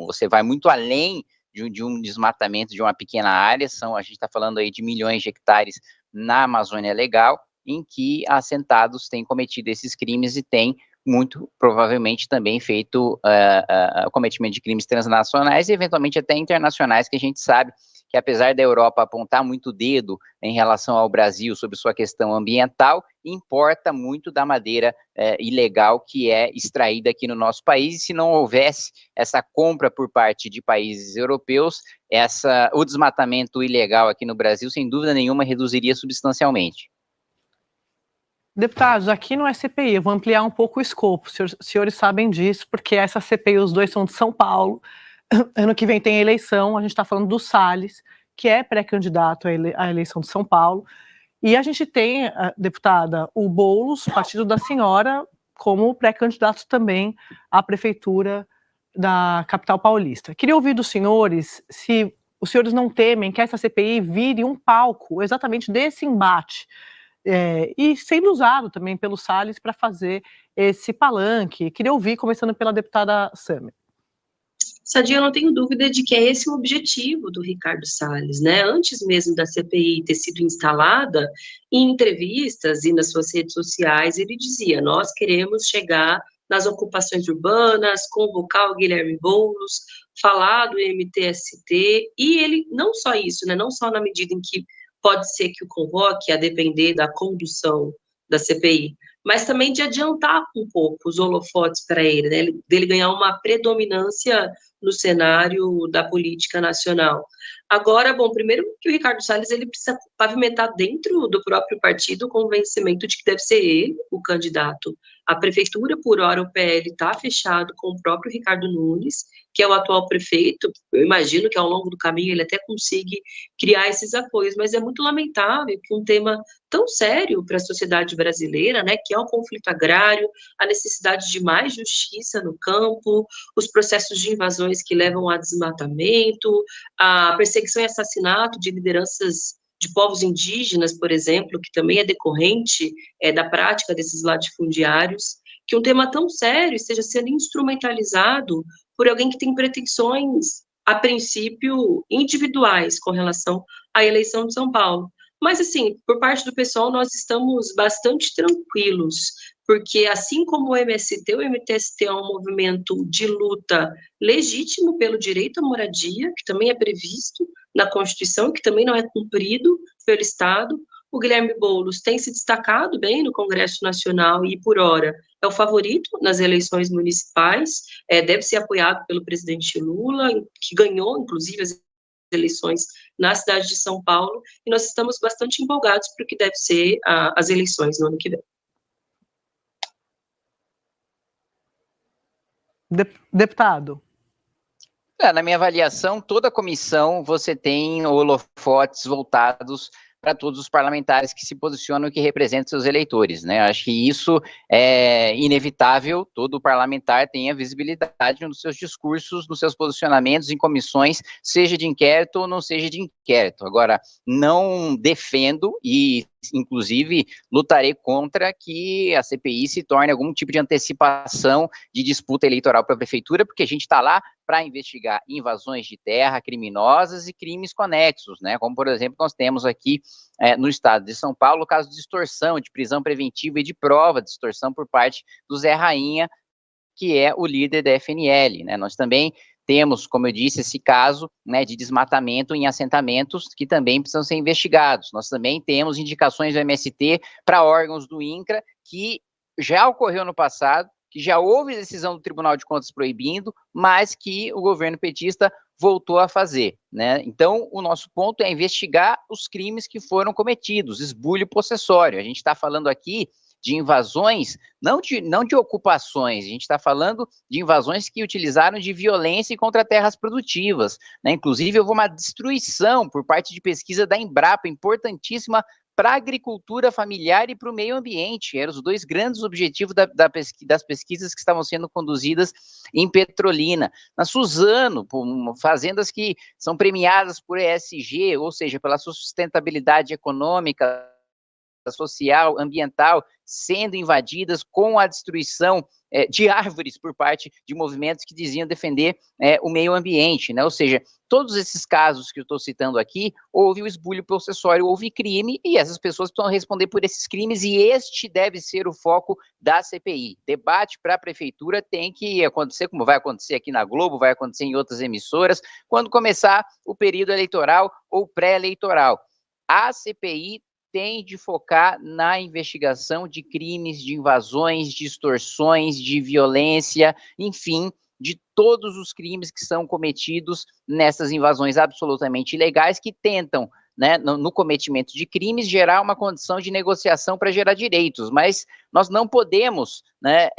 Você vai muito além de um desmatamento de uma pequena área, a gente está falando aí de milhões de hectares na Amazônia legal, em que assentados têm cometido esses crimes e têm muito provavelmente também feito o cometimento de crimes transnacionais e eventualmente até internacionais, que a gente sabe que apesar da Europa apontar muito o dedo em relação ao Brasil sobre sua questão ambiental, importa muito da madeira ilegal que é extraída aqui no nosso país, e se não houvesse essa compra por parte de países europeus, o desmatamento ilegal aqui no Brasil, sem dúvida nenhuma, reduziria substancialmente. Deputados, aqui no CPI, eu vou ampliar um pouco o escopo, os senhores sabem disso, porque essa CPI, os dois são de São Paulo, ano que vem tem eleição, a gente está falando do Salles, que é pré-candidato à eleição de São Paulo, e a gente tem, deputada, o Boulos, partido da senhora, como pré-candidato também à prefeitura da capital paulista. Queria ouvir dos senhores se os senhores não temem que essa CPI vire um palco exatamente desse embate, e sendo usado também pelo Salles para fazer esse palanque. Queria ouvir, começando pela deputada Sâmia. Sadia, eu não tenho dúvida de que é esse o objetivo do Ricardo Salles, né? Antes mesmo da CPI ter sido instalada, em entrevistas e nas suas redes sociais, ele dizia: nós queremos chegar nas ocupações urbanas, convocar o Guilherme Boulos, falar do MTST, e ele, não só isso, né? Não só na medida em que pode ser que o convoque, a depender da condução da CPI, mas também de adiantar um pouco os holofotes para ele, né, dele ganhar uma predominância no cenário da política nacional. Agora, bom, primeiro que o Ricardo Salles, ele precisa pavimentar dentro do próprio partido o convencimento de que deve ser ele o candidato. A prefeitura, por hora, o PL está fechado com o próprio Ricardo Nunes, que é o atual prefeito. Eu imagino que ao longo do caminho ele até consiga criar esses apoios, mas é muito lamentável que um tema tão sério para a sociedade brasileira, né, que é o conflito agrário, a necessidade de mais justiça no campo, os processos de invasões que levam a desmatamento, a perseguição e assassinato de lideranças de povos indígenas, por exemplo, que também é decorrente da prática desses latifundiários, que um tema tão sério esteja sendo instrumentalizado por alguém que tem pretensões, a princípio, individuais com relação à eleição de São Paulo. Mas, assim, por parte do pessoal, nós estamos bastante tranquilos, porque assim como o MST, o MTST é um movimento de luta legítimo pelo direito à moradia, que também é previsto na Constituição, que também não é cumprido pelo Estado. O Guilherme Boulos tem se destacado bem no Congresso Nacional e, por hora, é o favorito nas eleições municipais, deve ser apoiado pelo presidente Lula, que ganhou, inclusive, as eleições na cidade de São Paulo, e nós estamos bastante empolgados para o que deve ser as eleições no ano que vem. Deputado. Na minha avaliação, toda comissão você tem holofotes voltados para todos os parlamentares que se posicionam e que representam seus eleitores, né? Acho que isso é inevitável, todo parlamentar tenha visibilidade nos seus discursos, nos seus posicionamentos em comissões, seja de inquérito ou não seja de inquérito. Agora, não defendo e, inclusive, lutarei contra que a CPI se torne algum tipo de antecipação de disputa eleitoral para a prefeitura, porque a gente está lá para investigar invasões de terra criminosas e crimes conexos, né? Como, por exemplo, nós temos aqui no estado de São Paulo o caso de extorsão, de prisão preventiva e de prova de extorsão por parte do Zé Rainha, que é o líder da FNL, né? Nós também temos, como eu disse, esse caso, né, de desmatamento em assentamentos que também precisam ser investigados. Nós também temos indicações do MST para órgãos do INCRA, que já ocorreu no passado, que já houve decisão do Tribunal de Contas proibindo, mas que o governo petista voltou a fazer, né? Então, o nosso ponto é investigar os crimes que foram cometidos, esbulho possessório. A gente está falando aqui de invasões, não de ocupações, a gente está falando de invasões que utilizaram de violência contra terras produtivas, né? Inclusive, houve uma destruição por parte de pesquisa da Embrapa, importantíssima para a agricultura familiar e para o meio ambiente. Eram os dois grandes objetivos das pesquisas que estavam sendo conduzidas em Petrolina. Na Suzano, fazendas que são premiadas por ESG, ou seja, pela sua sustentabilidade econômica, social, ambiental, sendo invadidas com a destruição de árvores por parte de movimentos que diziam defender o meio ambiente, né? Ou seja, todos esses casos que eu estou citando aqui, houve o esbulho possessório, houve crime, e essas pessoas precisam responder por esses crimes, e este deve ser o foco da CPI. Debate para a prefeitura tem que acontecer, como vai acontecer aqui na Globo, vai acontecer em outras emissoras, quando começar o período eleitoral ou pré-eleitoral. A CPI tem de focar na investigação de crimes, de invasões, de extorsões, de violência, enfim, de todos os crimes que são cometidos nessas invasões absolutamente ilegais que tentam, né, no cometimento de crimes, gerar uma condição de negociação para gerar direitos, mas nós não podemos, né,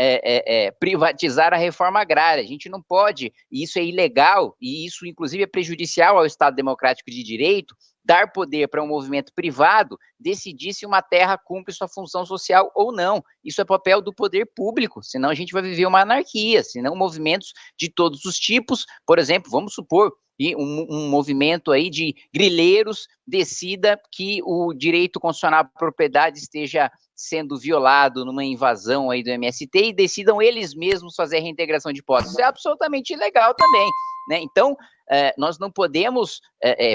privatizar a reforma agrária, a gente não pode, e isso é ilegal, e isso inclusive é prejudicial ao Estado Democrático de Direito, dar poder para um movimento privado decidir se uma terra cumpre sua função social ou não. Isso é papel do poder público, senão a gente vai viver uma anarquia, senão movimentos de todos os tipos, por exemplo, vamos supor, um movimento aí de grileiros decida que o direito constitucional à propriedade esteja sendo violado numa invasão aí do MST e decidam eles mesmos fazer a reintegração de posse. Isso é absolutamente ilegal também, né? Então, nós não podemos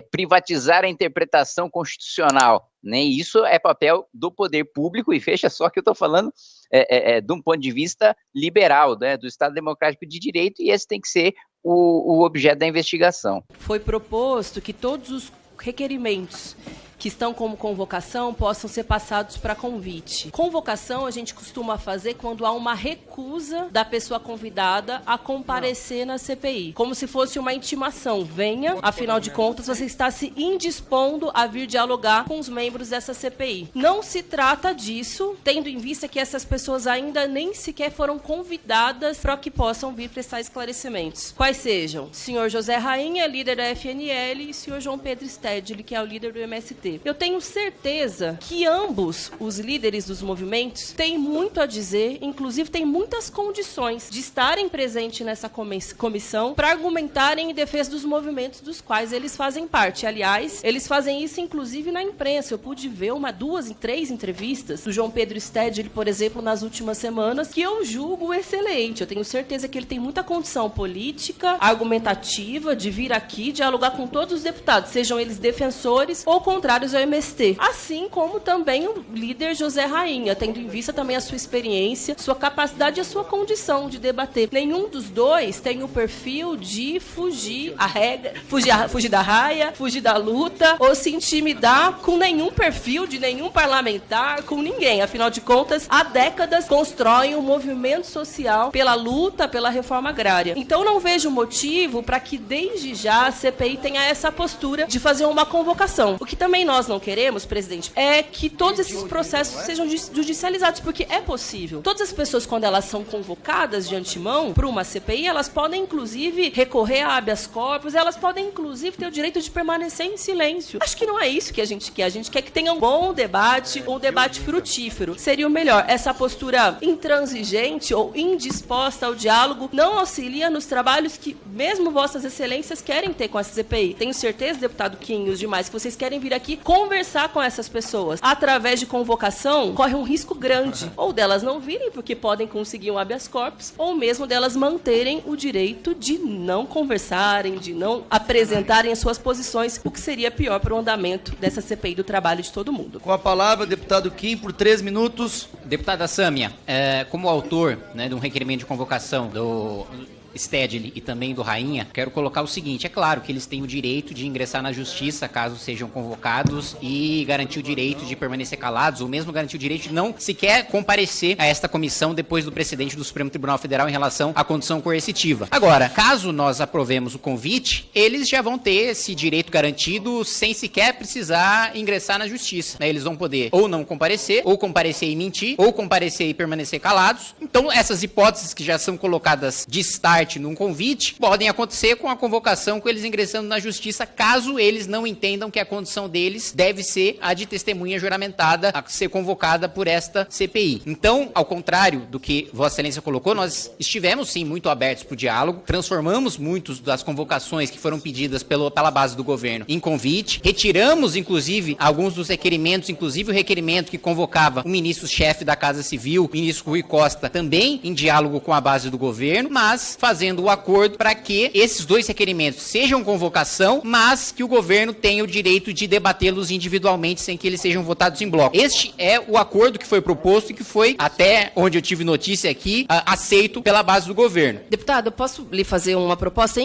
privatizar a interpretação constitucional, né? Isso é papel do poder público, e veja só que eu estou falando de um ponto de vista liberal, né, do Estado Democrático de Direito, e esse tem que ser o objeto da investigação. Foi proposto que todos os requerimentos que estão como convocação possam ser passados para convite. Convocação a gente costuma fazer quando há uma recusa da pessoa convidada a comparecer na CPI, como se fosse uma intimação. Venha, afinal de contas, você está se indispondo a vir dialogar com os membros dessa CPI. Não se trata disso, tendo em vista que essas pessoas ainda nem sequer foram convidadas para que possam vir prestar esclarecimentos. Quais sejam? Senhor José Rainha, líder da FNL, e senhor João Pedro Stedley, que é o líder do MST. Eu tenho certeza que ambos os líderes dos movimentos têm muito a dizer, inclusive têm muitas condições de estarem presentes nessa comissão para argumentarem em defesa dos movimentos dos quais eles fazem parte. Aliás, eles fazem isso inclusive na imprensa. Eu pude ver 2, 3 entrevistas do João Pedro Stedley, por exemplo, nas últimas semanas, que eu julgo excelente. Eu tenho certeza que ele tem muita condição política, argumentativa, de vir aqui dialogar com todos os deputados, sejam eles defensores ou contrários ao MST, assim como também o líder José Rainha, tendo em vista também a sua experiência, sua capacidade e a sua condição de debater. Nenhum dos dois tem o perfil de fugir a regra, fugir da raia, fugir da luta, ou se intimidar com nenhum perfil de nenhum parlamentar, com ninguém. Afinal de contas, há décadas constroem um movimento social pela luta, pela reforma agrária. Então não vejo motivo para que desde já a CPI tenha essa postura de fazer uma convocação. O que também nós não queremos, presidente, é que todos esses processos sejam judicializados, porque é possível. Todas as pessoas, quando elas são convocadas de antemão para uma CPI, elas podem, inclusive, recorrer a habeas corpus, elas podem, inclusive, ter o direito de permanecer em silêncio. Acho que não é isso que a gente quer. A gente quer que tenha um bom debate, um debate frutífero. Seria o melhor. Essa postura intransigente ou indisposta ao diálogo não auxilia nos trabalhos que mesmo vossas excelências querem ter com essa CPI. Tenho certeza, deputado Kim e os demais, que vocês querem vir aqui conversar com essas pessoas. Através de convocação, corre um risco grande. Ou delas não virem, porque podem conseguir um habeas corpus, ou mesmo delas manterem o direito de não conversarem, de não apresentarem as suas posições, o que seria pior para o andamento dessa CPI do trabalho de todo mundo. Com a palavra, deputado Kim, por 3 minutos. Deputada Sâmia, como autor, né, de um requerimento de convocação Stedley e também do Rainha, quero colocar o seguinte: é claro que eles têm o direito de ingressar na justiça caso sejam convocados e garantir o direito de permanecer calados, ou mesmo garantir o direito de não sequer comparecer a esta comissão depois do precedente do Supremo Tribunal Federal em relação à condição coercitiva. Agora, caso nós aprovemos o convite, eles já vão ter esse direito garantido sem sequer precisar ingressar na justiça, né? Eles vão poder ou não comparecer, ou comparecer e mentir, ou comparecer e permanecer calados. Então, essas hipóteses que já são colocadas de start num convite podem acontecer com a convocação, com eles ingressando na justiça, caso eles não entendam que a condição deles deve ser a de testemunha juramentada a ser convocada por esta CPI. Então, ao contrário do que Vossa Excelência colocou, nós estivemos sim muito abertos para o diálogo, transformamos muitas das convocações que foram pedidas pela base do governo em convite, retiramos inclusive alguns dos requerimentos, inclusive o requerimento que convocava o ministro-chefe da Casa Civil, o ministro Rui Costa, também em diálogo com a base do governo, mas fazendo o acordo para que esses dois requerimentos sejam convocação, mas que o governo tenha o direito de debatê-los individualmente sem que eles sejam votados em bloco. Este é o acordo que foi proposto e que foi, até onde eu tive notícia aqui, aceito pela base do governo. Deputado, eu posso lhe fazer uma proposta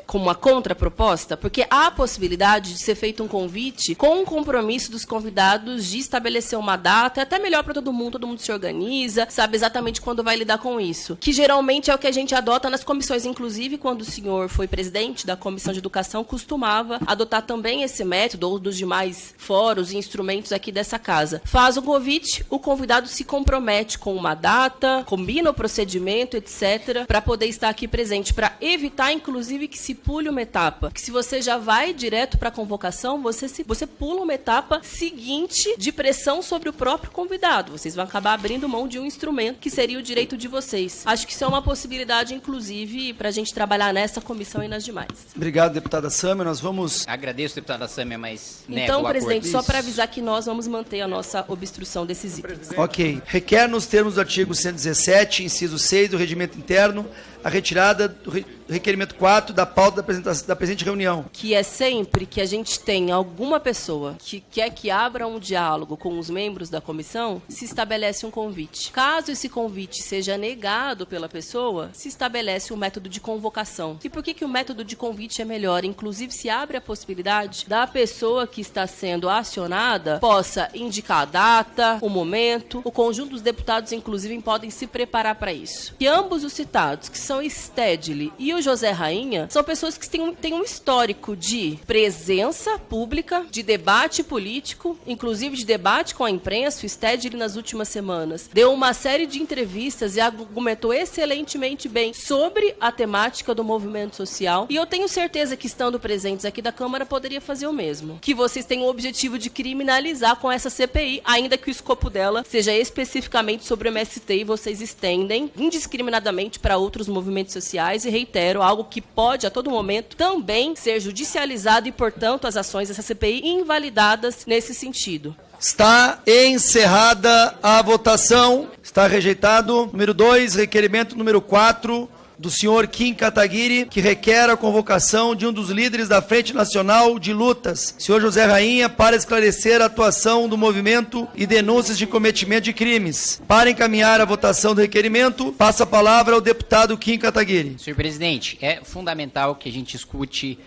como uma contraproposta? Porque há a possibilidade de ser feito um convite com um compromisso dos convidados de estabelecer uma data, é até melhor para todo mundo se organiza, sabe exatamente quando vai lidar com isso. Que geralmente é o que a gente adota nas comissões, inclusive quando o senhor foi presidente da Comissão de Educação, costumava adotar também esse método, ou dos demais fóruns e instrumentos aqui dessa casa. Faz um convite, o convidado se compromete com uma data, combina o procedimento, etc., para poder estar aqui presente, para evitar, inclusive, que se pule uma etapa. Que se você já vai direto para a convocação, você pula uma etapa seguinte de pressão sobre o próprio convidado. Vocês vão acabar abrindo mão de um instrumento que seria o direito de vocês. Acho que isso é uma possibilidade, inclusive, para a gente trabalhar nessa comissão e nas demais. Obrigado, deputada Sâmia. Nós vamos... Agradeço, deputada Sâmia, mas... Então, presidente, só para avisar que nós vamos manter a nossa obstrução desses itens. Ok. Requer, nos termos do artigo 117, inciso 6 do Regimento Interno, a retirada do requerimento 4 da pauta da presente reunião. Que é sempre que a gente tem alguma pessoa que quer que abra um diálogo com os membros da comissão, se estabelece um convite. Caso esse convite seja negado pela pessoa, se estabelece um método de convocação. E por que o método de convite é melhor? Inclusive, se abre a possibilidade da pessoa que está sendo acionada possa indicar a data, o momento, o conjunto dos deputados, inclusive, podem se preparar para isso. E ambos os citados, que são Stedley e o José Rainha, são pessoas que têm um histórico de presença pública, de debate político, inclusive de debate com a imprensa. O Stedley, nas últimas semanas, deu uma série de entrevistas e argumentou excelentemente bem sobre a temática do movimento social. E eu tenho certeza que, estando presentes aqui da Câmara, poderia fazer o mesmo. Que vocês têm o objetivo de criminalizar com essa CPI, ainda que o escopo dela seja especificamente sobre o MST, e vocês estendem indiscriminadamente para outros movimentos sociais, e reitero, algo que pode a todo momento também ser judicializado e, portanto, as ações dessa CPI invalidadas nesse sentido. Está encerrada a votação. Está rejeitado. Número 2, requerimento número 4 do senhor Kim Kataguiri, que requer a convocação de um dos líderes da Frente Nacional de Lutas, senhor José Rainha, para esclarecer a atuação do movimento e denúncias de cometimento de crimes. Para encaminhar a votação do requerimento, passa a palavra ao deputado Kim Kataguiri. Senhor presidente, é fundamental que a gente escute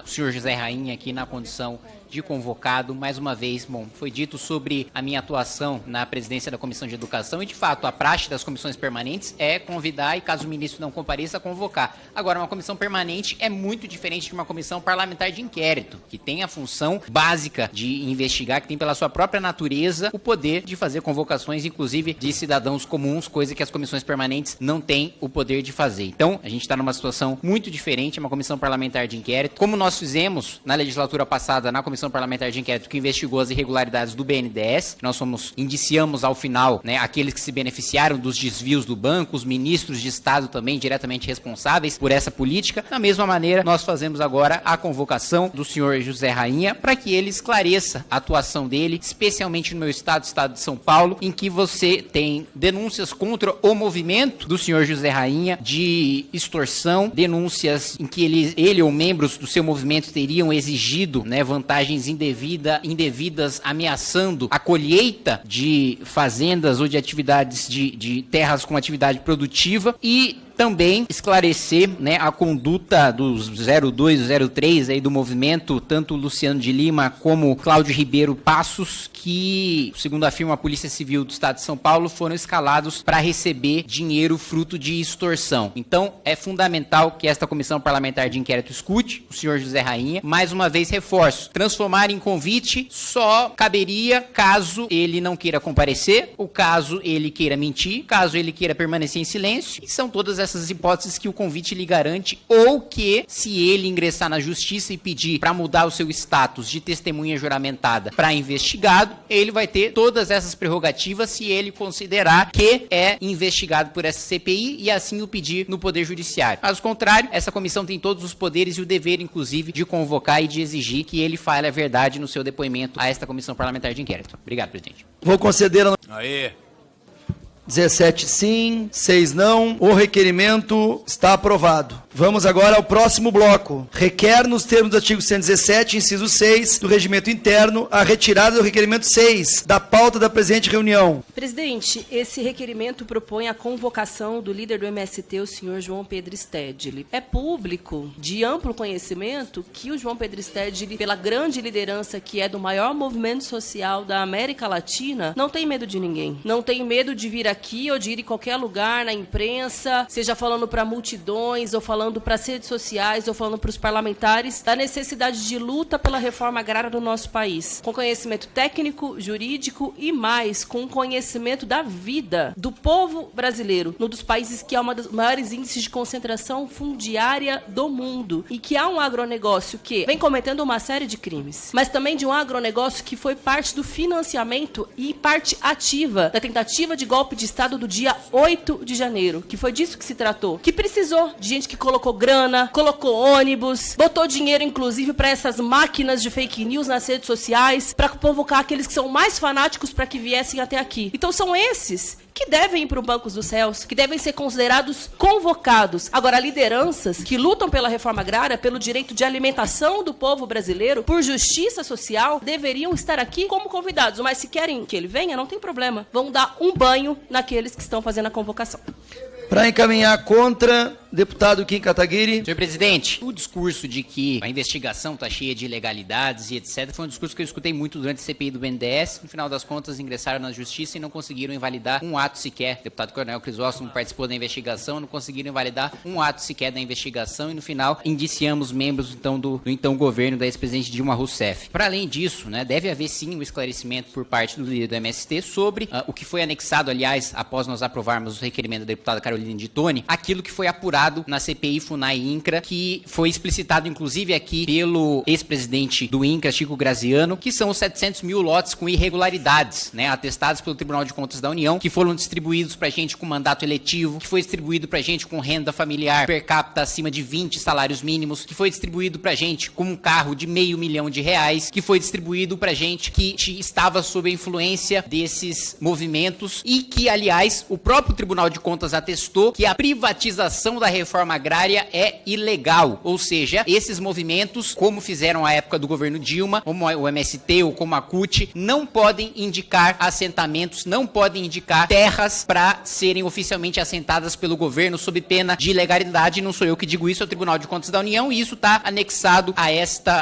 o senhor José Rainha aqui na condição de convocado. Mais uma vez, bom, foi dito sobre a minha atuação na presidência da Comissão de Educação e, de fato, a praxe das comissões permanentes é convidar e, caso o ministro não compareça, convocar. Agora, uma comissão permanente é muito diferente de uma comissão parlamentar de inquérito, que tem a função básica de investigar, que tem pela sua própria natureza o poder de fazer convocações, inclusive de cidadãos comuns, coisa que as comissões permanentes não têm o poder de fazer. Então, a gente está numa situação muito diferente, uma comissão parlamentar de inquérito, como nós fizemos na legislatura passada na Comissão Parlamentar de Inquérito que investigou as irregularidades do BNDES. Nós indiciamos ao final, né, aqueles que se beneficiaram dos desvios do banco, os ministros de Estado também diretamente responsáveis por essa política. Da mesma maneira, nós fazemos agora a convocação do senhor José Rainha para que ele esclareça a atuação dele, especialmente no meu estado, estado de São Paulo, em que você tem denúncias contra o movimento do senhor José Rainha de extorsão, denúncias em que ele ou membros do seu movimento teriam exigido, né, vantagens indevidas, ameaçando a colheita de fazendas ou de atividades de terras com atividade produtiva, e também esclarecer, né, a conduta dos 02 e 03 aí do movimento, tanto o Luciano de Lima como o Cláudio Ribeiro Passos, que, segundo afirma a Polícia Civil do Estado de São Paulo, foram escalados para receber dinheiro fruto de extorsão. Então, é fundamental que esta comissão parlamentar de inquérito escute o senhor José Rainha. Mais uma vez, reforço, transformar em convite só caberia caso ele não queira comparecer, ou caso ele queira mentir, caso ele queira permanecer em silêncio, e são todas essas hipóteses que o convite lhe garante, ou que, se ele ingressar na justiça e pedir para mudar o seu status de testemunha juramentada para investigado, ele vai ter todas essas prerrogativas se ele considerar que é investigado por essa CPI e assim o pedir no Poder Judiciário. Caso contrário, essa comissão tem todos os poderes e o dever, inclusive, de convocar e de exigir que ele fale a verdade no seu depoimento a esta comissão parlamentar de inquérito. Obrigado, presidente. Vou conceder a... Aê. 17 sim, 6 não. O requerimento está aprovado. Vamos agora ao próximo bloco. Requer, nos termos do artigo 117, inciso 6, do regimento interno, a retirada do requerimento 6 da pauta da presente reunião. Presidente, esse requerimento propõe a convocação do líder do MST, o senhor João Pedro Stedley. É público, de amplo conhecimento, que o João Pedro Stedley, pela grande liderança que é do maior movimento social da América Latina, não tem medo de ninguém. Não tem medo de vir aqui ou de ir em qualquer lugar na imprensa, seja falando para multidões ou falando para as redes sociais ou falando para os parlamentares da necessidade de luta pela reforma agrária do nosso país, com conhecimento técnico, jurídico e mais, com conhecimento da vida do povo brasileiro, num dos países que há uma dos maiores índices de concentração fundiária do mundo e que há um agronegócio que vem cometendo uma série de crimes, mas também de um agronegócio que foi parte do financiamento e parte ativa da tentativa de golpe de Estado do dia 8 de janeiro, que foi disso que se tratou, que precisou de gente que colocou grana, colocou ônibus, botou dinheiro, inclusive, para essas máquinas de fake news nas redes sociais, para convocar aqueles que são mais fanáticos para que viessem até aqui. Então são esses que devem ir para o Banco dos Céus, que devem ser considerados convocados. Agora, lideranças que lutam pela reforma agrária, pelo direito de alimentação do povo brasileiro, por justiça social, deveriam estar aqui como convidados. Mas se querem que ele venha, não tem problema. Vão dar um banho naqueles que estão fazendo a convocação. Para encaminhar contra, deputado Kim Kataguiri. Senhor presidente, o discurso de que a investigação está cheia de ilegalidades e etc. foi um discurso que eu escutei muito durante a CPI do BNDES. No final das contas, ingressaram na justiça e não conseguiram invalidar um ato sequer. O deputado Coronel Crisóstomo participou da investigação, não conseguiram invalidar um ato sequer da investigação e no final indiciamos membros então, do então governo da ex-presidente Dilma Rousseff. Para além disso, né, deve haver sim um esclarecimento por parte do líder do MST sobre o que foi anexado, aliás, após nós aprovarmos o requerimento da deputada Carolina de Tone, aquilo que foi apurado na CPI FUNAI INCRA, que foi explicitado inclusive aqui pelo ex-presidente do INCRA, Chico Graziano, que são os 700 mil lotes com irregularidades, né, atestados pelo Tribunal de Contas da União, que foram distribuídos pra gente com mandato eletivo, que foi distribuído pra gente com renda familiar per capita acima de 20 salários mínimos, que foi distribuído pra gente com um carro de R$500 mil, que foi distribuído pra gente que estava sob a influência desses movimentos e que, aliás, o próprio Tribunal de Contas atestou que a privatização da reforma agrária é ilegal, ou seja, esses movimentos, como fizeram à época do governo Dilma, como o MST ou como a CUT, não podem indicar assentamentos, não podem indicar terras para serem oficialmente assentadas pelo governo sob pena de ilegalidade. Não sou eu que digo isso, é o Tribunal de Contas da União e isso está anexado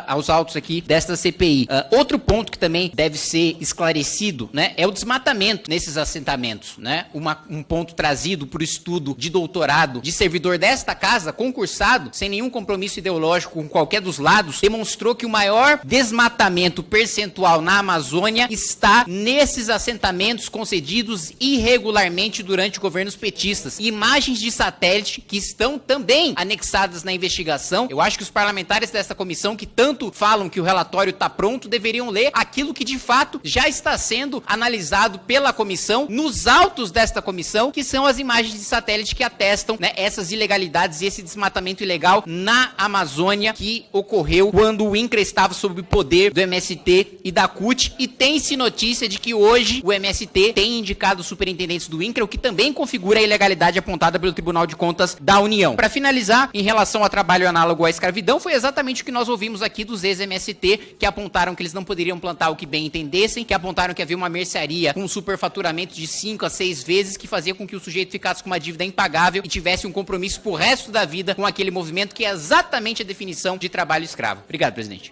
aos autos aqui desta CPI. Outro ponto que também deve ser esclarecido, né, é o desmatamento nesses assentamentos, né, um ponto trazido por estudo de doutorado de servidor desta casa, concursado, sem nenhum compromisso ideológico com qualquer dos lados, demonstrou que o maior desmatamento percentual na Amazônia está nesses assentamentos concedidos irregularmente durante governos petistas. Imagens de satélite que estão também anexadas na investigação. Eu acho que os parlamentares desta comissão, que tanto falam que o relatório está pronto, deveriam ler aquilo que de fato já está sendo analisado pela comissão, nos autos desta comissão, que são as imagens de satélite que atestam, né, essas ilegalidades ilegalidades e esse desmatamento ilegal na Amazônia que ocorreu quando o INCRA estava sob o poder do MST e da CUT, e tem-se notícia de que hoje o MST tem indicado os superintendentes do INCRA, o que também configura a ilegalidade apontada pelo Tribunal de Contas da União. Para finalizar, em relação ao trabalho análogo à escravidão, foi exatamente o que nós ouvimos aqui dos ex-MST, que apontaram que eles não poderiam plantar o que bem entendessem, que apontaram que havia uma mercearia com um superfaturamento de 5 a 6 vezes, que fazia com que o sujeito ficasse com uma dívida impagável e tivesse um compromisso pro resto da vida com aquele movimento, que é exatamente a definição de trabalho escravo. Obrigado, presidente.